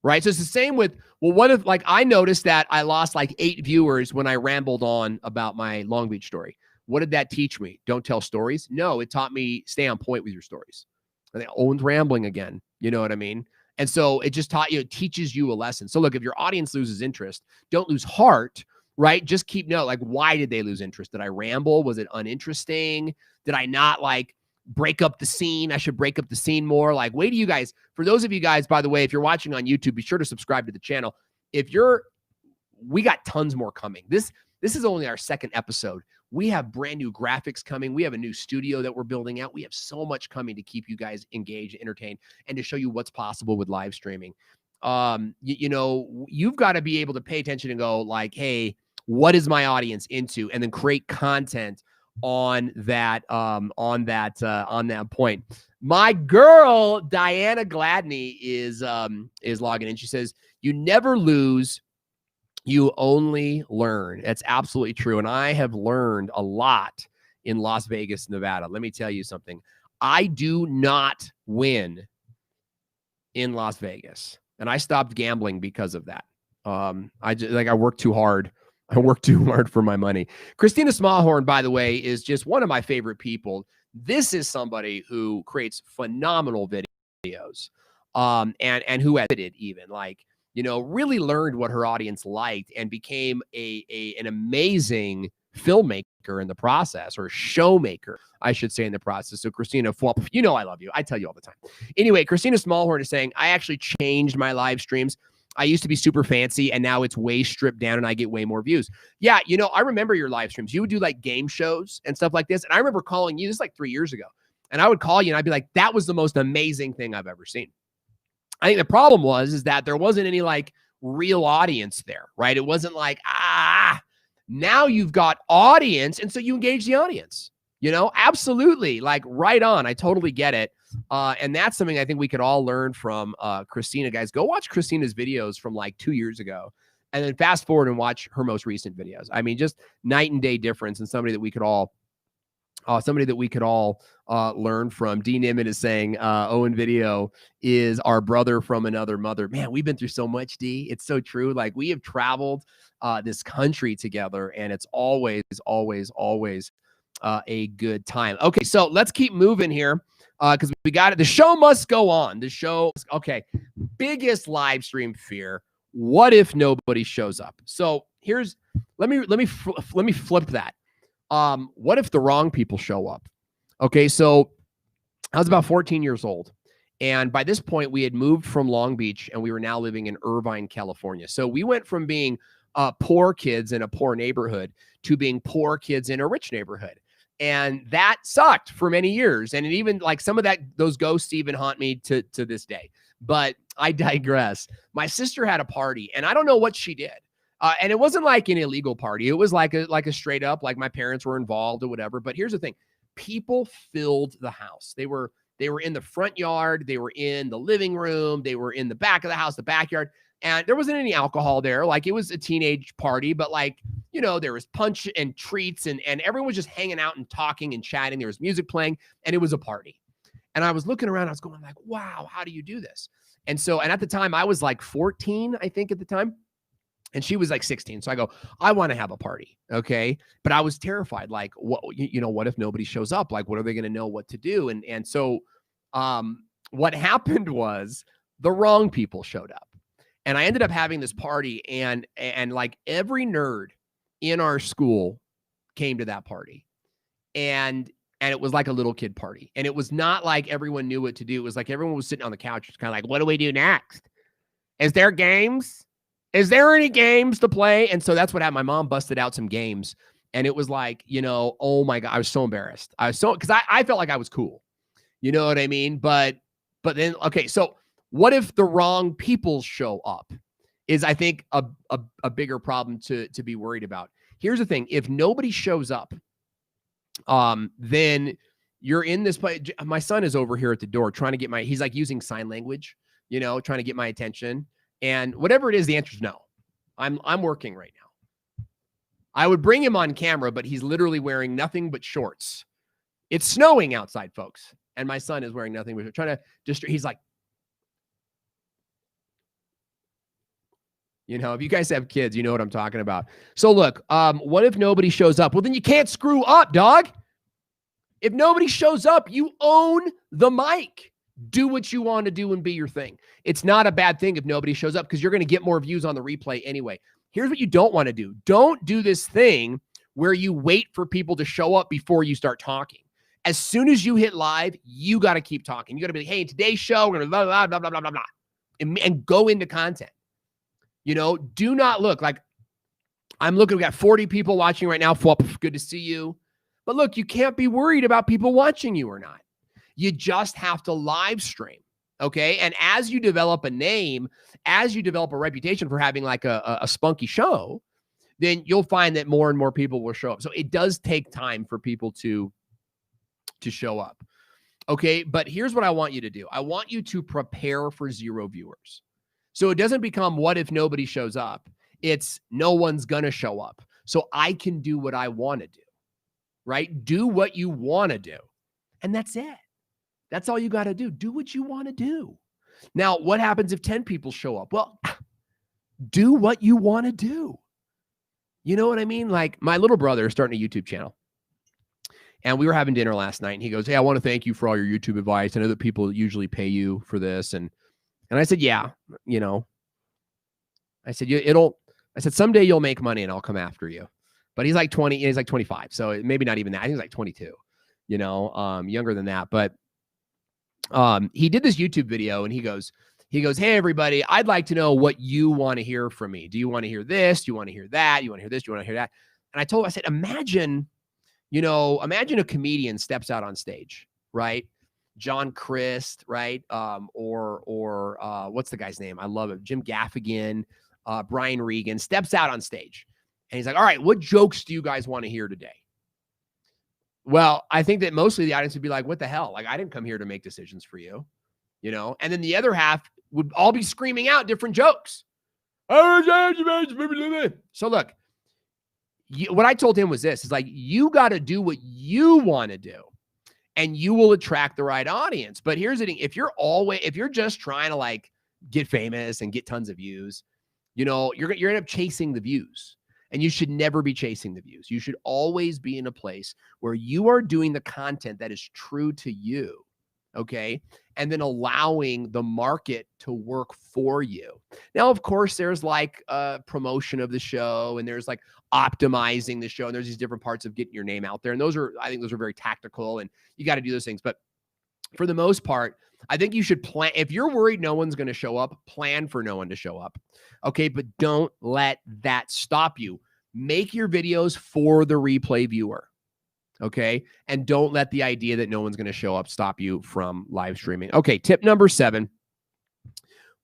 right? So it's the same with, well, what if, like, I noticed that I lost like 8 viewers when I rambled on about my Long Beach story. What did that teach me? Don't tell stories? No, it taught me stay on point with your stories. I think Owen's rambling again. You know what I mean? And so it just taught you, it teaches you a lesson. So look, if your audience loses interest, don't lose heart, right? Just keep note, like, why did they lose interest? Did I ramble? Was it uninteresting? Did I not like break up the scene? I should break up the scene more. Like, wait till you guys, for those of you guys, by the way, if you're watching on YouTube, be sure to subscribe to the channel. We got tons more coming. This is only our 2nd episode. We have brand new graphics coming. We have a new studio that we're building out. We have so much coming to keep you guys engaged, entertained, and to show you what's possible with live streaming. You know, you've got to be able to pay attention and go like, hey, what is my audience into? And then create content on that point. My girl Diana Gladney is logging in. She says, "You never lose, you only learn." That's absolutely true. And I have learned a lot in Las Vegas, Nevada. Let me tell you something. I do not win in Las Vegas. And I stopped gambling because of that. I work too hard. I work too hard for my money. Christina Smallhorn, by the way, is just one of my favorite people. This is somebody who creates phenomenal videos, and who edited even, like, you know, really learned what her audience liked and became an amazing filmmaker in the process, or showmaker, I should say, in the process. So Christina, you know I love you. I tell you all the time. Anyway, Christina Smallhorn is saying, I actually changed my live streams. I used to be super fancy, and now it's way stripped down, and I get way more views. Yeah, you know, I remember your live streams. You would do like game shows and stuff like this. And I remember calling you, this is like 3 years ago. And I would call you, and I'd be like, that was the most amazing thing I've ever seen. I think the problem is that there wasn't any like real audience there, right? It wasn't like, now you've got audience. And so you engage the audience, you know, absolutely. Like, right on. I totally get it. And that's something I think we could all learn from Christina. Guys, go watch Christina's videos from like 2 years ago, and then fast forward and watch her most recent videos. I mean, just night and day difference, and somebody that we could all learn from. D Nimitz is saying Owen Video is our brother from another mother. Man, we've been through so much, D. It's so true. Like, we have traveled this country together, and it's always a good time. Okay, so let's keep moving here because we got it. The show must go on. The show. Okay, biggest live stream fear. What if nobody shows up? So let me flip that. What if the wrong people show up? Okay, so I was about 14 years old. And by this point, we had moved from Long Beach, and we were now living in Irvine, California. So we went from being poor kids in a poor neighborhood to being poor kids in a rich neighborhood. And that sucked for many years. And it even, like, some of those ghosts even haunt me to this day. But I digress. My sister had a party, and I don't know what she did. And it wasn't like an illegal party. It was like a straight up, like, my parents were involved or whatever. But here's the thing. People filled the house. They were in the front yard. They were in the living room. They were in the back of the house, the backyard. And there wasn't any alcohol there. Like, it was a teenage party, but, like, you know, there was punch and treats, and everyone was just hanging out and talking and chatting. There was music playing, and it was a party. And I was looking around, I was going like, wow, how do you do this? And at the time I was like 14, I think, at the time. And she was like 16. So I go, I want to have a party. Okay. But I was terrified. Like, what if nobody shows up? Like, what are they going to know what to do? And so what happened was the wrong people showed up. And I ended up having this party, and like every nerd in our school came to that party. And it was like a little kid party. And it was not like everyone knew what to do. It was like everyone was sitting on the couch, just kind of like, what do we do next? Is there games? Is there any games to play? And so that's what happened. My mom busted out some games, and it was like, you know, oh my God, I was so embarrassed. Because I felt like I was cool. You know what I mean? But then, okay, so what if the wrong people show up is, I think, a bigger problem to be worried about. Here's the thing. If nobody shows up, then you're in this place. My son is over here at the door trying to get he's like using sign language, you know, trying to get my attention. And whatever it is, the answer is no. I'm working right now. I would bring him on camera, but he's literally wearing nothing but shorts. It's snowing outside, folks. And my son is wearing nothing but trying to he's like, You know, if you guys have kids, you know what I'm talking about. So look, what if nobody shows up? Well, then you can't screw up, dog. If nobody shows up, you own the mic. Do what you want to do and be your thing. It's not a bad thing if nobody shows up because you're going to get more views on the replay anyway. Here's what you don't want to do. Don't do this thing where you wait for people to show up before you start talking. As soon as you hit live, you got to keep talking. You got to be like, hey, in today's show, we're going to blah, blah, blah, blah, blah, blah, blah, and go into content. You know, do not look like I'm looking. We got 40 people watching right now. Good to see you. But look, you can't be worried about people watching you or not. You just have to live stream. Okay. And as you develop a name, as you develop a reputation for having like a spunky show, then you'll find that more and more people will show up. So it does take time for people to show up. Okay. But here's what I want you to do. I want you to prepare for 0 viewers. So it doesn't become what if nobody shows up? It's no one's going to show up. So I can do what I want to do, right? Do what you want to do. And that's it. That's all you got to do. Do what you want to do. Now, what happens if 10 people show up? Well, do what you want to do. You know what I mean? Like my little brother is starting a YouTube channel. And we were having dinner last night and he goes, hey, I want to thank you for all your YouTube advice. I know that people usually pay you for this. And I said, yeah, you know, I said, someday you'll make money and I'll come after you. But he's like 20, he's like 25. So maybe not even that. I think he's like 22, you know, younger than that. But he did this YouTube video and he goes, hey, everybody, I'd like to know what you want to hear from me. Do you want to hear this? Do you want to hear that? You want to hear this? Do you want to hear that? And I told him, I said, imagine a comedian steps out on stage, right? John Christ, right? Or what's the guy's name? I love it. Jim Gaffigan, Brian Regan steps out on stage and he's like, all right, what jokes do you guys want to hear today? Well, I think that mostly the audience would be like, what the hell? Like, I didn't come here to make decisions for you, you know? And then the other half would all be screaming out different jokes. So look, what I told him was this, is like, you got to do what you want to do and you will attract the right audience. But here's the thing. If you're just trying to like get famous and get tons of views, you know, you're going to end up chasing the views. And you should never be chasing the views. You should always be in a place where you are doing the content that is true to you, okay? And then allowing the market to work for you. Now, of course, there's like promotion of the show and there's like optimizing the show. And there's these different parts of getting your name out there. And I think those are very tactical and you got to do those things. But for the most part, I think you should plan. If you're worried no one's going to show up, plan for no one to show up. Okay. But don't let that stop you. Make your videos for the replay viewer. Okay. And don't let the idea that no one's going to show up stop you from live streaming. Okay. Tip number 7.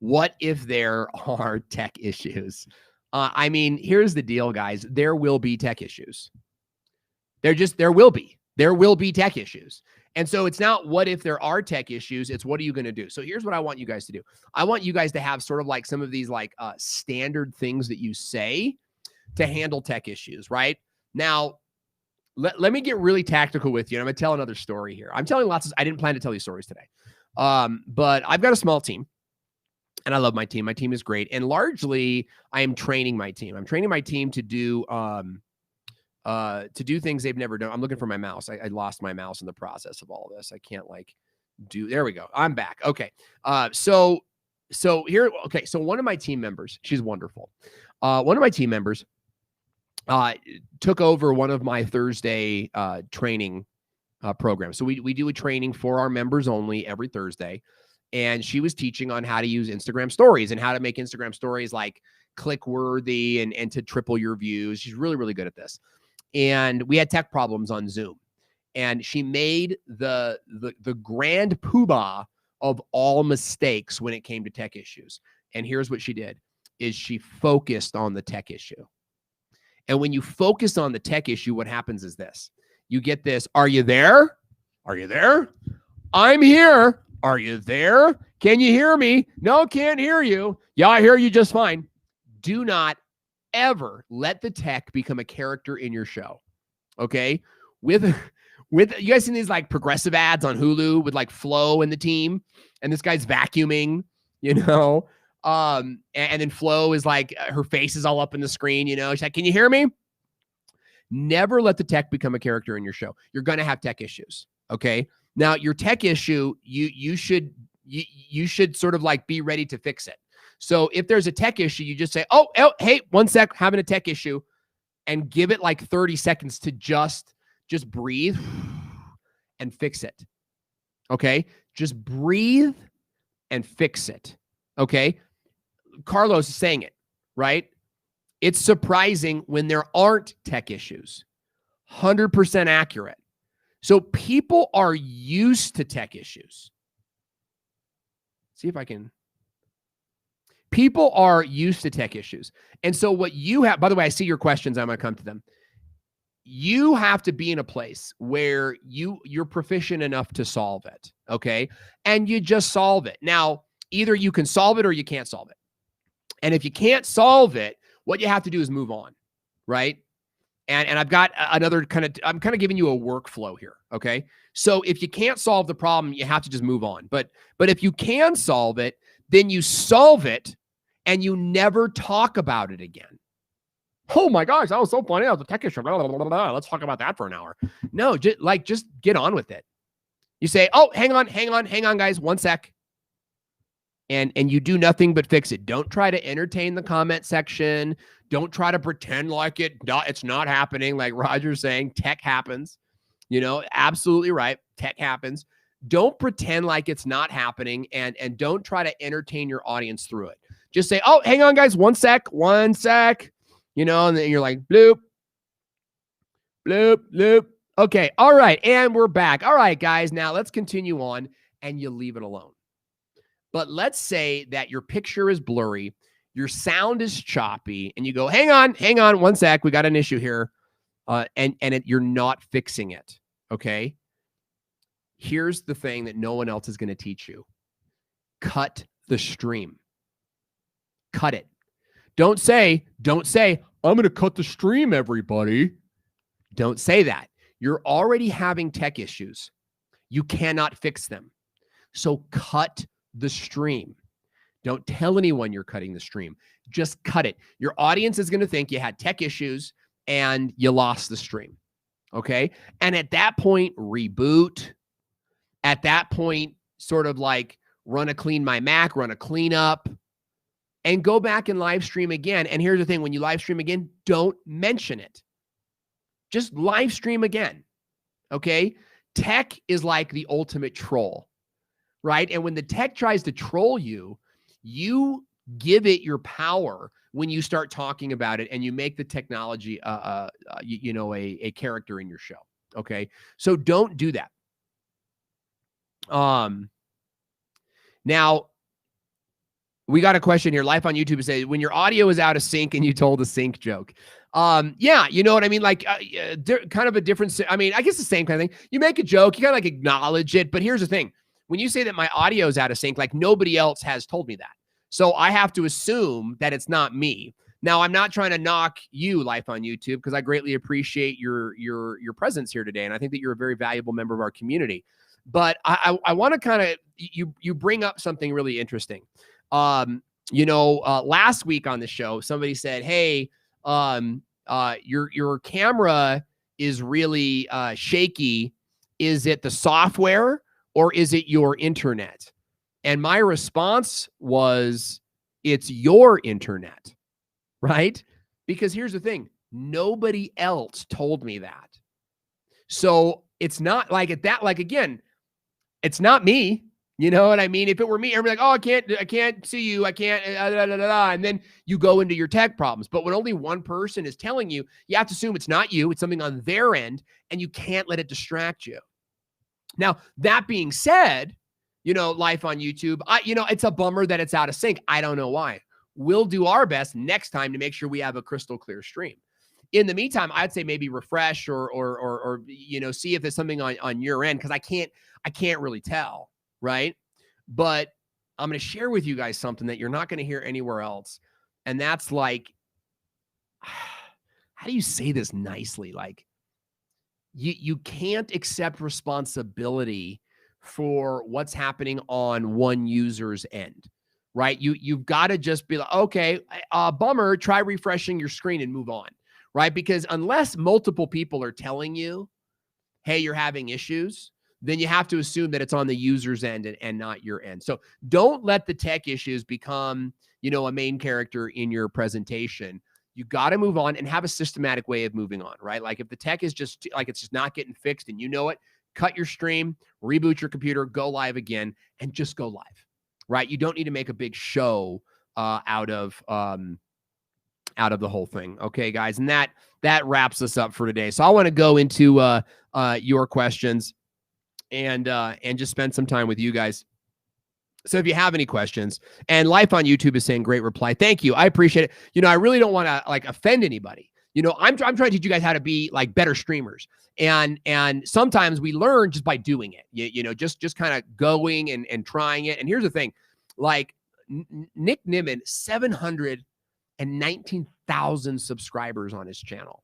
What if there are tech issues? I mean, here's the deal, guys. There will be tech issues. There will be tech issues. And so it's not what if there are tech issues, it's what are you going to do? So here's what I want you guys to do. I want you guys to have sort of like some of these like standard things that you say to handle tech issues, right? Now, let me get really tactical with you. And I'm going to tell another story here. I'm telling I didn't plan to tell these stories today. But I've got a small team and I love my team. My team is great. And largely I am training my team. I'm training my team to do things they've never done. I'm looking for my mouse. I lost my mouse in the process of all of this. I can't there we go. I'm back. Okay. So one of my team members, she's wonderful. One of my team members took over one of my Thursday training programs. So we do a training for our members only every Thursday. And she was teaching on how to use Instagram stories and how to make Instagram stories like click worthy and to triple your views. She's really, really good at this. And we had tech problems on Zoom. And she made the grand poobah of all mistakes when it came to tech issues. And here's what she did, is she focused on the tech issue. And when you focus on the tech issue, what happens is this. You get this, are you there? Are you there? I'm here. Are you there? Can you hear me? No, can't hear you. Yeah, I hear you just fine. Do not ever let the tech become a character in your show. Okay? With you guys seen these like progressive ads on Hulu with like Flo and the team, and this guy's vacuuming, you know? And then Flo is like, her face is all up in the screen, you know, she's like, can you hear me? Never let the tech become a character in your show. You're going to have tech issues. Okay. Now your tech issue, you should sort of like be ready to fix it. So if there's a tech issue, you just say, oh, hey, 1 sec, having a tech issue, and give it like 30 seconds to just breathe and fix it. Okay. Just breathe and fix it. Okay. Carlos is saying it, right? It's surprising when there aren't tech issues. 100% accurate. So people are used to tech issues. See if I can. People are used to tech issues. And so what you have, by the way, I see your questions. I'm going to come to them. You have to be in a place where you're proficient enough to solve it. Okay. And you just solve it. Now, either you can solve it or you can't solve it. And if you can't solve it, what you have to do is move on, right? And I've got another I'm kind of giving you a workflow here, okay? So if you can't solve the problem, you have to just move on. But if you can solve it, then you solve it and you never talk about it again. Oh my gosh, that was so funny. That was a tech issue. Blah, blah, blah, blah. Let's talk about that for an hour. No, just get on with it. You say, oh, hang on, guys, 1 sec. And you do nothing but fix it. Don't try to entertain the comment section. Don't try to pretend like it's not happening. Like Roger's saying, tech happens. You know, absolutely right. Tech happens. Don't pretend like it's not happening, and don't try to entertain your audience through it. Just say, oh, hang on, guys, 1 sec. You know, and then you're like, bloop, bloop, bloop. Okay, all right, and we're back. All right, guys, now let's continue on, and you leave it alone. But let's say that your picture is blurry, your sound is choppy, and you go, hang on, 1 sec, we got an issue here, and you're not fixing it, okay? Here's the thing that no one else is going to teach you. Cut the stream. Cut it. Don't say, I'm going to cut the stream, everybody. Don't say that. You're already having tech issues. You cannot fix them. So cut the stream. Don't tell anyone you're cutting the stream. Just cut it. Your audience is going to think you had tech issues and you lost the stream. Okay? And at that point, reboot. At that point, sort of like run a clean my Mac, run a cleanup, and go back and live stream again. And here's the thing, when you live stream again, don't mention it. Just live stream again. Okay? Tech is like the ultimate troll, right? And when the tech tries to troll you, you give it your power when you start talking about it and you make the technology, a character in your show. Okay? So don't do that. Now, we got a question here. Life on YouTube says, when your audio is out of sync and you told a sync joke. Yeah, you know what I mean? Like kind of a different, I mean, I guess the same kind of thing. You make a joke, you kind of like acknowledge it. But here's the thing. When you say that my audio is out of sync, like nobody else has told me that. So I have to assume that it's not me. Now, I'm not trying to knock you, Life on YouTube, because I greatly appreciate your presence here today. And I think that you're a very valuable member of our community. But I want to kind of, you bring up something really interesting. Last week on the show, somebody said, hey, your camera is really shaky. Is it the software or is it your internet? And my response was, it's your internet, right? Because here's the thing. Nobody else told me that. So it's not like again, it's not me. You know what I mean? If it were me, everybody's like, oh, I can't see you. I can't, and then you go into your tech problems. But when only one person is telling you, you have to assume it's not you. It's something on their end, and you can't let it distract you. Now, that being said, Life on YouTube, it's a bummer that it's out of sync. I don't know why. We'll do our best next time to make sure we have a crystal clear stream. In the meantime, I'd say maybe refresh or see if there's something on your end, because I can't really tell. Right. But I'm going to share with you guys something that you're not going to hear anywhere else. And that's like, how do you say this nicely? Like you can't accept responsibility for what's happening on one user's end. right? You've got to just be like, okay, bummer, try refreshing your screen and move on, right? Because unless multiple people are telling you, hey, you're having issues, then you have to assume that it's on the user's end and not your end. So don't let the tech issues become, a main character in your presentation. You got to move on and have a systematic way of moving on, right? Like if the tech is just like, it's just not getting fixed and you know it, cut your stream, reboot your computer, go live again, and just go live, right? You don't need to make a big show out of the whole thing. Okay, guys. And that wraps us up for today. So I want to go into your questions and just spend some time with you guys. So if you have any questions, and Life on YouTube is saying great reply. Thank you. I appreciate it. I really don't want to offend anybody. I'm trying to teach you guys how to be like better streamers. And sometimes we learn just by doing it, just kind of going and trying it. And here's the thing, like Nick Nimmin, 719,000 subscribers on his channel.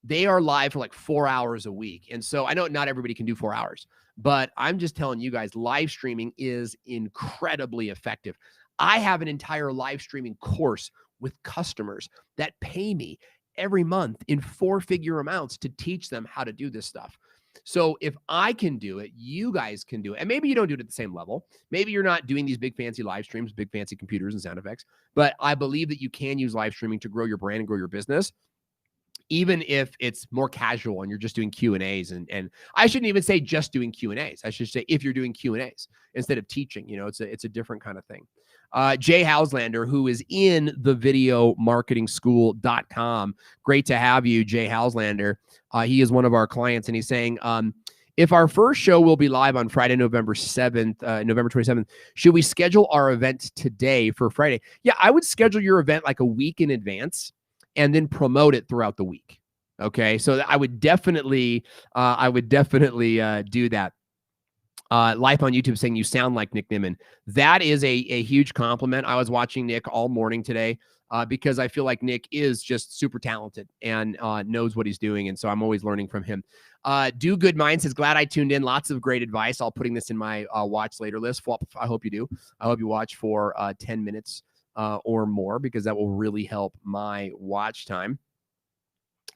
They are live for like 4 hours a week. And so I know not everybody can do 4 hours, but I'm just telling you guys, live streaming is incredibly effective. I have an entire live streaming course with customers that pay me every month in 4-figure amounts to teach them how to do this stuff. So if I can do it, you guys can do it. And maybe you don't do it at the same level. Maybe you're not doing these big fancy live streams, big fancy computers and sound effects, but I believe that you can use live streaming to grow your brand and grow your business, even if it's more casual and you're just doing Q&As. And I shouldn't even say just doing Q&As. I should say if you're doing Q&As instead of teaching, it's a different kind of thing. Jay Hauslander, who is in the videomarketingschool.com. Great to have you, Jay Hauslander. He is one of our clients, and he's saying, if our first show will be live on Friday, November 27th, should we schedule our event today for Friday? Yeah, I would schedule your event like a week in advance and then promote it throughout the week. Okay, so I would definitely do that. Life on YouTube saying you sound like Nick Nimmin. That is a huge compliment. I was watching Nick all morning today because I feel like Nick is just super talented and knows what he's doing. And so I'm always learning from him. Do Good Mind says, glad I tuned in. Lots of great advice. I'll putting this in my watch later list. I hope you do. I hope you watch for 10 minutes or more because that will really help my watch time.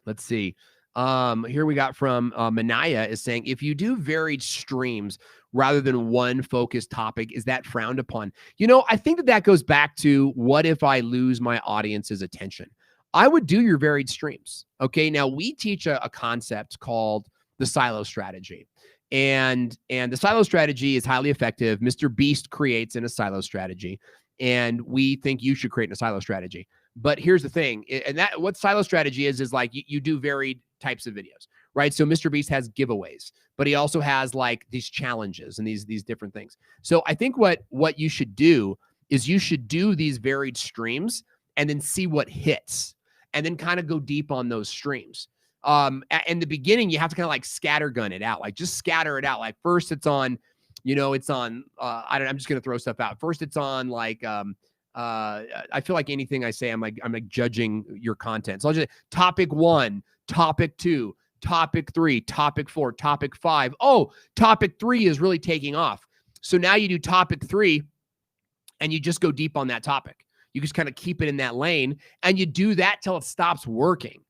Let's see. Here we got from Manaya is saying, if you do varied streams rather than one focused topic, is that frowned upon? I think that goes back to what if I lose my audience's attention? I would do your varied streams. Okay. Now we teach a concept called the silo strategy. And the silo strategy is highly effective. Mr. Beast creates in a silo strategy. And we think you should create a silo strategy. But here's the thing. And that what silo strategy is like you do varied types of videos, right? So Mr. Beast has giveaways, but he also has like these challenges and these different things. So I think what you should do is you should do these varied streams and then see what hits and then kind of go deep on those streams. In the beginning, you have to kind of like scattergun it out, like just scatter it out. Like first it's on, I'm just going to throw stuff out. First it's on like, I feel like anything I say, I'm like judging your content. So I'll just topic 1, topic 2, topic 3, topic 4, topic 5. Oh, topic 3 is really taking off. So now you do topic 3 and you just go deep on that topic. You just kind of keep it in that lane and you do that till it stops working.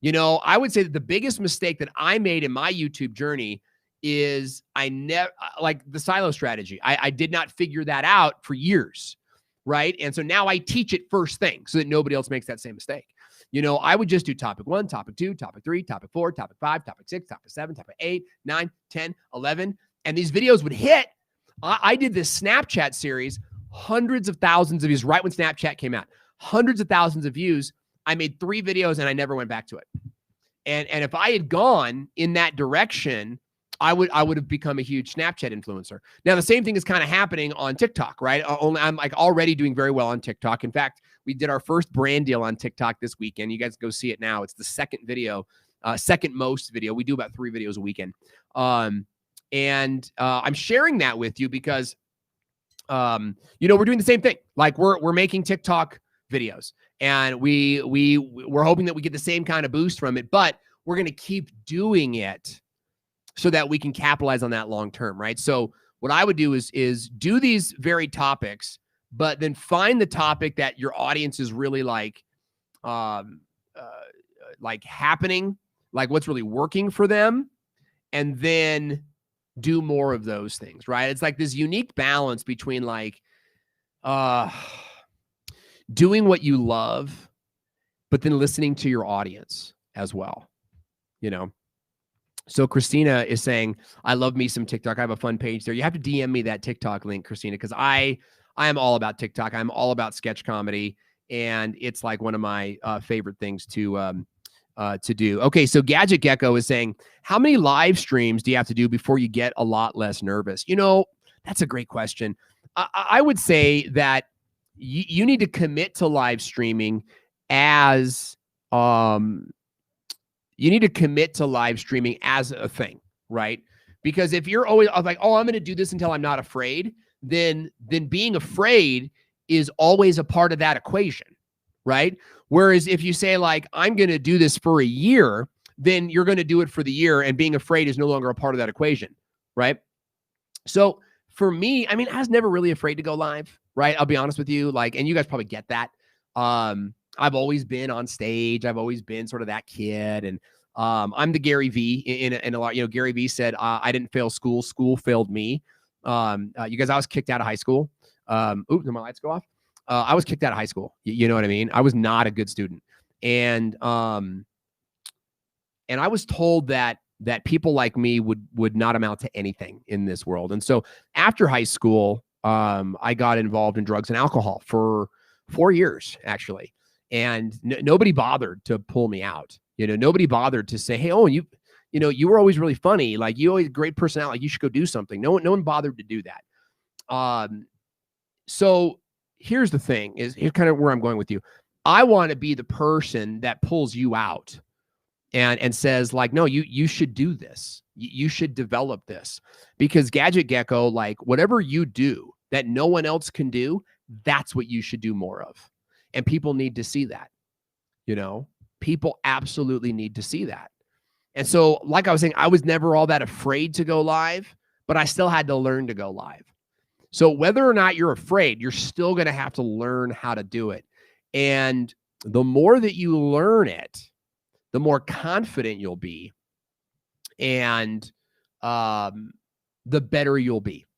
I would say that the biggest mistake that I made in my YouTube journey is I never like the silo strategy. I did not figure that out for years. Right. And so now I teach it first thing so that nobody else makes that same mistake. I would just do topic 1, topic 2, topic 3, topic 4, topic 5, topic 6, topic 7, topic 8, 9, 10, 11. And these videos would hit. I did this Snapchat series, hundreds of thousands of views right when Snapchat came out, hundreds of thousands of views. I made 3 videos and I never went back to it. And if I had gone in that direction, I would have become a huge Snapchat influencer. Now, the same thing is kind of happening on TikTok, right? I'm like already doing very well on TikTok. In fact, we did our first brand deal on TikTok this weekend. You guys go see it now. It's the second most video. We do about 3 videos a weekend. I'm sharing that with you because, we're doing the same thing. Like we're making TikTok videos and we're hoping that we get the same kind of boost from it, but we're going to keep doing it so that we can capitalize on that long term, right? So what I would do is do these varied topics, but then find the topic that your audience is really like happening, like what's really working for them, and then do more of those things, right? It's like this unique balance between like doing what you love, but then listening to your audience as well, you know? So Christina is saying, I love me some TikTok. I have a fun page there. You have to DM me that TikTok link, Christina, because I am all about TikTok. I'm all about sketch comedy, and it's like one of my favorite things to do. Okay, so Gadget Gecko is saying, how many live streams do you have to do before you get a lot less nervous? You know, that's a great question. I would say that you need to commit to live streaming as you need to commit to live streaming as a thing, right? Because if you're always like, oh, I'm going to do this until I'm not afraid, then being afraid is always a part of that equation, right? Whereas if you say like, I'm going to do this for a year, then you're going to do it for the year, and being afraid is no longer a part of that equation, right? So for me, I mean, I was never really afraid to go live, right? I'll be honest with you, like, and you guys probably get that. I've always been on stage. I've always been sort of that kid. And I'm the Gary V in a lot, you know, Gary V said, I didn't fail school. School failed me. You guys, I was kicked out of high school. Oops, did my lights go off? I was kicked out of high school. You know what I mean? I was not a good student. And I was told that people like me would not amount to anything in this world. And so after high school, I got involved in drugs and alcohol for 4 years, actually. And nobody bothered to pull me out. You know, nobody bothered to say, hey, Owen, you were always really funny. Like, you always great personality. Like, you should go do something. No one bothered to do that. So here's the thing, here's kind of where I'm going with you. I want to be the person that pulls you out and says like, no, you should do this. You should develop this, because Gadget Gecko, like, whatever you do that no one else can do, that's what you should do more of. And people need to see that, you know, people absolutely need to see that. And so, like I was saying, I was never all that afraid to go live, but I still had to learn to go live. So whether or not you're afraid, you're still going to have to learn how to do it. And the more that you learn it, the more confident you'll be, and the better you'll be,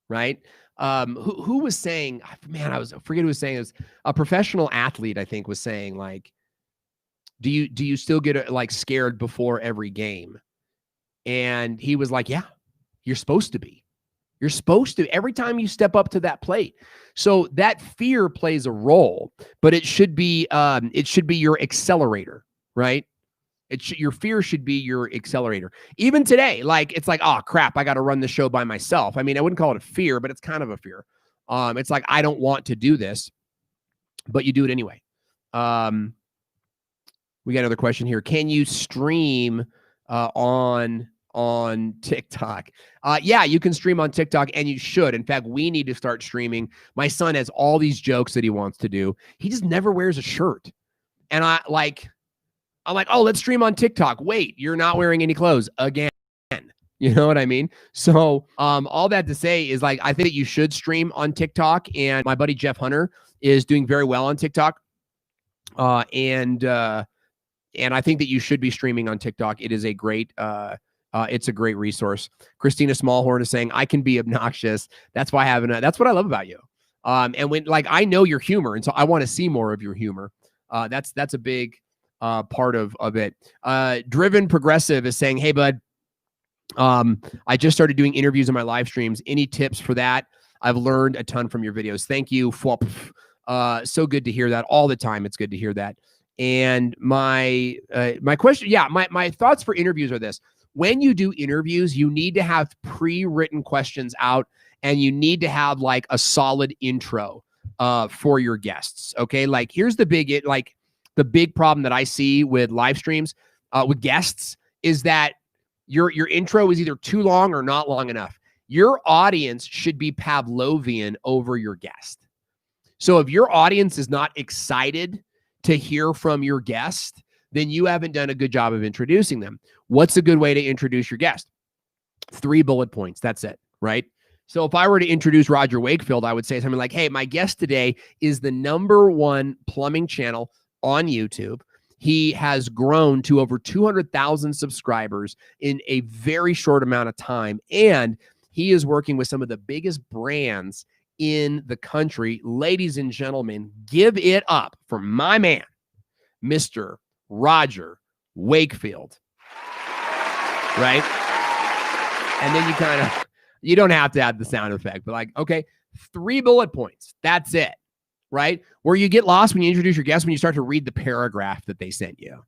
right? Who was saying, man, I forget who was saying, it was a professional athlete, I think, was saying like, do you still get like scared before every game? And he was like, yeah, you're supposed to be. You're supposed to, every time you step up to that plate. So that fear plays a role, but it should be your accelerator, right? Your fear should be your accelerator. Even today, like, it's like, oh crap, I got to run the show by myself. I mean, I wouldn't call it a fear, but it's kind of a fear. It's like, I don't want to do this, but you do it anyway. We got another question here. Can you stream on TikTok? Yeah, you can stream on TikTok, and you should. In fact, we need to start streaming. My son has all these jokes that he wants to do. He just never wears a shirt. And I'm like, oh, let's stream on TikTok. Wait, you're not wearing any clothes again. You know what I mean? So all that to say is, like, I think that you should stream on TikTok. And my buddy Jeff Hunter is doing very well on TikTok. And I think that you should be streaming on TikTok. It is a great it's a great resource. Christina Smallhorn is saying, I can be obnoxious. That's why that's what I love about you. And when, like, I know your humor, and so I want to see more of your humor. That's a big part of it. Driven Progressive is saying, hey, bud, I just started doing interviews on my live streams. Any tips for that? I've learned a ton from your videos. Thank you. So good to hear that all the time. It's good to hear that. And my question, my thoughts for interviews are this. When you do interviews, you need to have pre-written questions out, and you need to have like a solid intro for your guests. Okay. Like, here's the big problem that I see with live streams with guests is that your intro is either too long or not long enough. Your audience should be Pavlovian over your guest. So if your audience is not excited to hear from your guest, then you haven't done a good job of introducing them. What's a good way to introduce your guest? 3 bullet points. That's it, right? So if I were to introduce Roger Wakefield, I would say something like, hey, my guest today is the #1 plumbing channel on YouTube. He has grown to over 200,000 subscribers in a very short amount of time. And he is working with some of the biggest brands in the country. Ladies and gentlemen, give it up for my man, Mr. Roger Wakefield. Right? And then you don't have to add the sound effect, but like, okay, 3 bullet points. That's it. Right? Where you get lost when you introduce your guest, when you start to read the paragraph that they sent you.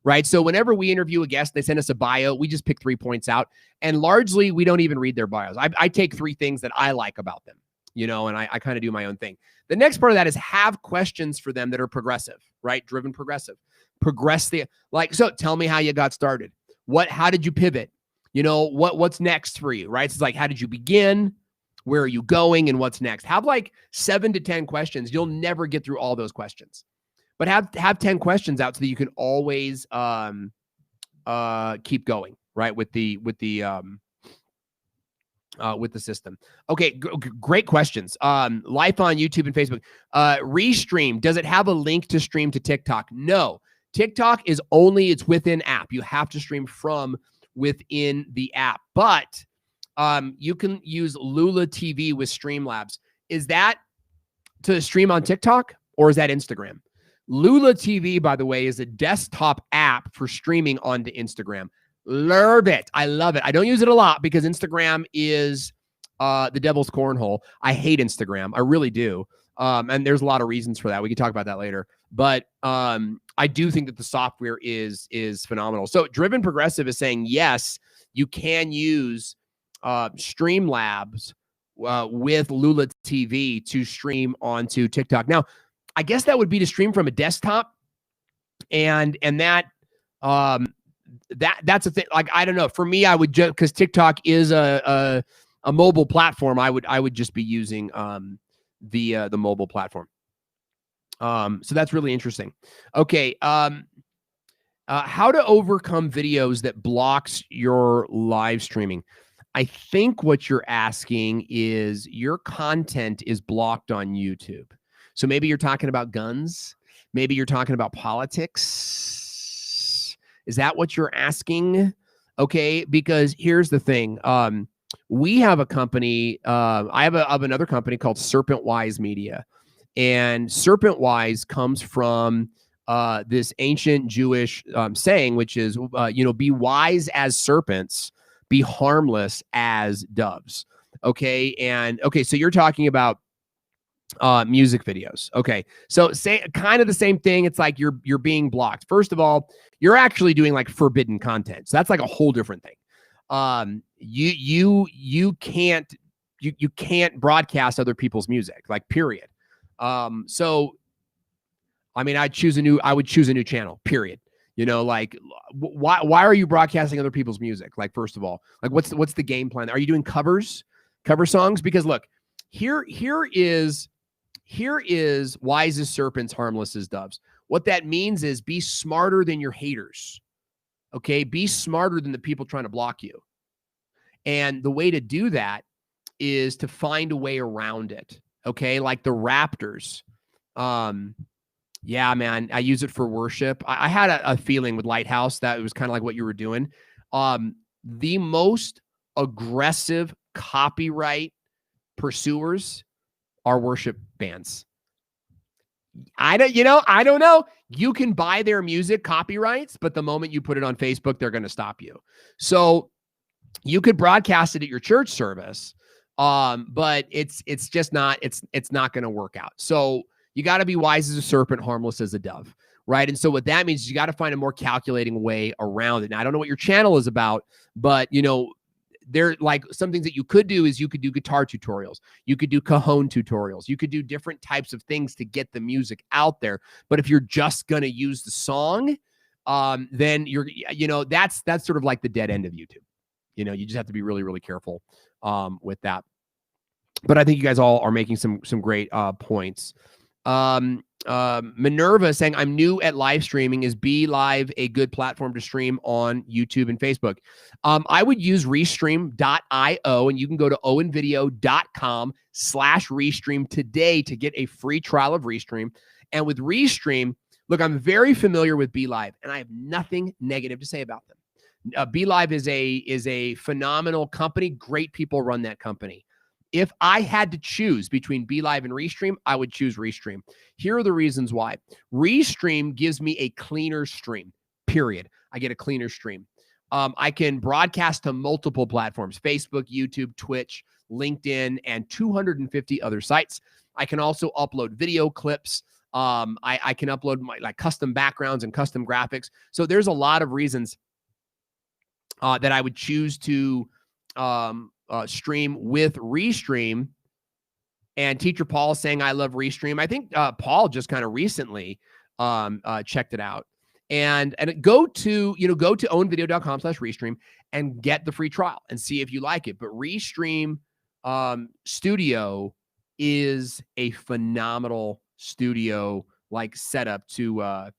Right? So whenever we interview a guest, they send us a bio, we just pick 3 points out. And largely, we don't even read their bios. I take 3 things that I like about them, and I kind of do my own thing. The next part of that is have questions for them that are progressive, right? Driven progressive. So tell me how you got started. How did you pivot? What's next for you, right? So it's like, how did you begin? Where are you going? And what's next? Have like 7 to 10 questions. You'll never get through all those questions, but have 10 questions out so that you can always keep going, right? With the system. Okay. Great questions. Life on YouTube and Facebook. Restream. Does it have a link to stream to TikTok? No. TikTok it's within app. You have to stream from within the app, but you can use Lula TV with Streamlabs. Is that to stream on TikTok or is that Instagram? Lula TV, by the way, is a desktop app for streaming onto Instagram. Love it. I love it. I don't use it a lot because Instagram is the devil's cornhole. I hate Instagram. I really do. And there's a lot of reasons for that. We can talk about that later. But I do think that the software is phenomenal. So Driven Progressive is saying, yes, you can use Streamlabs with Lula TV to stream onto TikTok. Now, I guess that would be to stream from a desktop, and that's a thing. Like, I don't know. For me, I would just, because TikTok is a mobile platform, I would just be using the mobile platform. So that's really interesting. Okay. How to overcome videos that blocks your live streaming. I think what you're asking is your content is blocked on YouTube. So maybe you're talking about guns. Maybe you're talking about politics. Is that what you're asking? Okay, because here's the thing. We have a company. I have another company called Serpent Wise Media. And Serpent Wise comes from this ancient Jewish saying, which is, be wise as serpents, be harmless as doves. Okay. And okay, so you're talking about music videos. Okay. So kind of the same thing. It's like you're being blocked. First of all, you're actually doing like forbidden content. So that's like a whole different thing. You can't broadcast other people's music, like, period. So I mean, I would choose a new channel, period. Like, why are you broadcasting other people's music? Like, first of all, like, what's the game plan? Are you doing cover songs? Because look, here is wise as serpents, harmless as doves. What that means is be smarter than your haters. Okay. Be smarter than the people trying to block you. And the way to do that is to find a way around it. Okay. Like the Raptors. Yeah, man, I use it for worship. I had a feeling with Lighthouse that it was kind of like what you were doing. The most aggressive copyright pursuers are worship bands. I don't know. You can buy their music copyrights, but the moment you put it on Facebook, they're going to stop you. So you could broadcast it at your church service, but it's just not, it's not going to work out. So you got to be wise as a serpent, harmless as a dove, right? And so what that means is you got to find a more calculating way around it. Now, I don't know what your channel is about, but there, like, some things that you could do is you could do guitar tutorials. You could do cajon tutorials. You could do different types of things to get the music out there. But if you're just going to use the song, then that's sort of like the dead end of YouTube. You just have to be really, really careful with that. But I think you guys all are making some great points. Minerva saying, I'm new at live streaming. Is Be Live a good platform to stream on YouTube and Facebook? I would use Restream.io, and you can go to owenvideo.com/Restream today to get a free trial of Restream. And with Restream, look, I'm very familiar with Be Live, and I have nothing negative to say about them. Be Live is a phenomenal company. Great people run that company. If I had to choose between Be Live and Restream, I would choose Restream. Here are the reasons why. Restream gives me a cleaner stream, period. I get a cleaner stream. I can broadcast to multiple platforms: Facebook, YouTube, Twitch, LinkedIn, and 250 other sites. I can also upload video clips. I can upload my custom backgrounds and custom graphics. So there's a lot of reasons that I would choose to stream with Restream. And Teacher Paul is saying, I love Restream. I think Paul just kind of recently checked it out. And go to owenvideo.com/Restream and get the free trial and see if you like it. But Restream Studio is a phenomenal studio setup to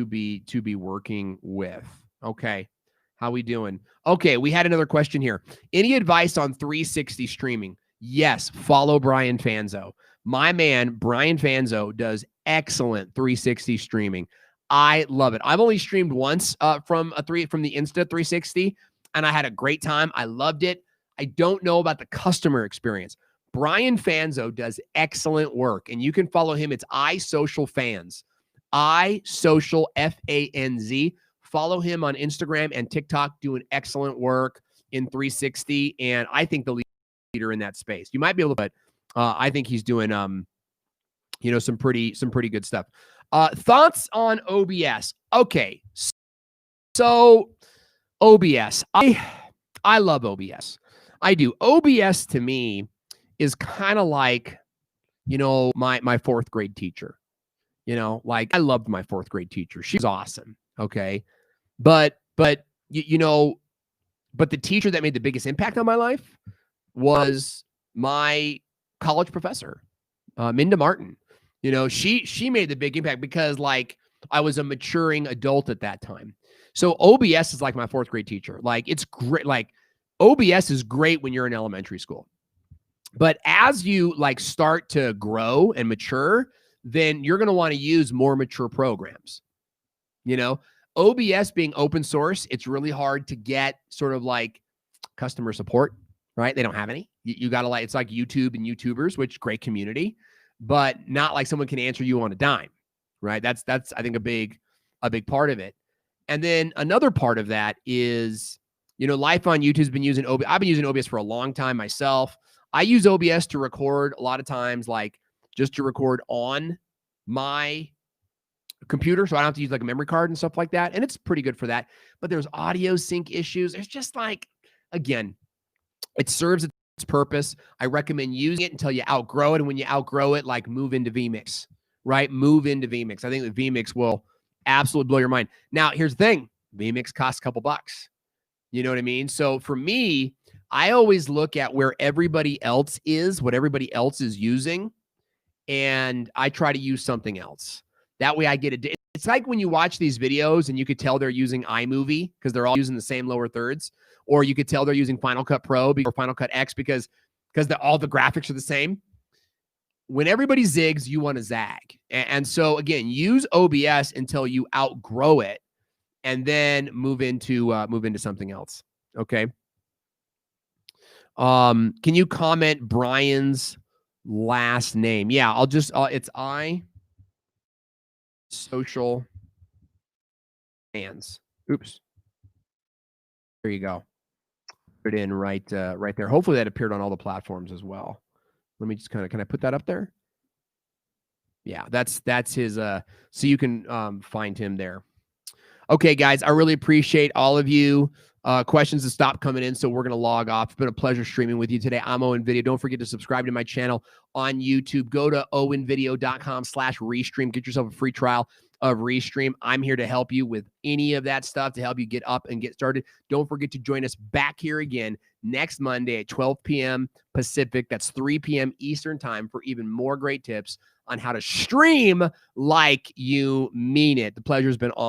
be working with. Okay. How we doing? Okay, we had another question here. Any advice on 360 streaming? Yes, follow Brian Fanzo. My man, Brian Fanzo, does excellent 360 streaming. I love it. I've only streamed once from the Insta 360, and I had a great time. I loved it. I don't know about the customer experience. Brian Fanzo does excellent work, and you can follow him. It's iSocialFans. iSocial FANZ. Follow him on Instagram and TikTok, doing excellent work in 360. And I think the leader in that space. You might be able to, but I think he's doing, some pretty good stuff. Thoughts on OBS? Okay. So OBS, I love OBS. I do. OBS to me is kind of like, my fourth grade teacher. I loved my fourth grade teacher. She's awesome. Okay. But the teacher that made the biggest impact on my life was my college professor, Minda Martin. She made the big impact because I was a maturing adult at that time. So OBS is like my fourth grade teacher. It's great. OBS is great when you're in elementary school. But as you start to grow and mature, then you're going to want to use more mature programs. OBS being open source, it's really hard to get sort of customer support, right? They don't have any. You got to it's like YouTube and YouTubers, which great community, but not like someone can answer you on a dime, right? That's I think a big part of it. And then another part of that is, life on YouTube's been using OBS. I've been using OBS for a long time myself. I use OBS to record a lot of times, just to record on my computer, so I don't have to use a memory card and stuff like that. And it's pretty good for that. But there's audio sync issues. There's just again, it serves its purpose. I recommend using it until you outgrow it. And when you outgrow it, move into vMix, right? Move into vMix. I think that vMix will absolutely blow your mind. Now, here's the thing. vMix costs a couple bucks. You know what I mean? So for me, I always look at where everybody else is, what everybody else is using, and I try to use something else. That way I get it. It's like when you watch these videos and you could tell they're using iMovie because they're all using the same lower thirds, or you could tell they're using Final Cut Pro or Final Cut X because all the graphics are the same. When everybody zigs, you want to zag. And so again, use OBS until you outgrow it and then move into something else. Okay. Can you comment Brian's last name? Yeah, I'll just, it's iSocialFans. Oops. There you go. Put it in right there. Hopefully that appeared on all the platforms as well. Let me just can I put that up there? Yeah, that's his, so you can find him there. Okay, guys, I really appreciate all of you. Questions to stop coming in, so we're going to log off. It's been a pleasure streaming with you today. I'm Owen Video. Don't forget to subscribe to my channel on YouTube. Go to owenvideo.com/Restream. Get yourself a free trial of Restream. I'm here to help you with any of that stuff, to help you get up and get started. Don't forget to join us back here again next Monday at 12 p.m. Pacific. That's 3 p.m. Eastern time for even more great tips on how to stream like you mean it. The pleasure has been all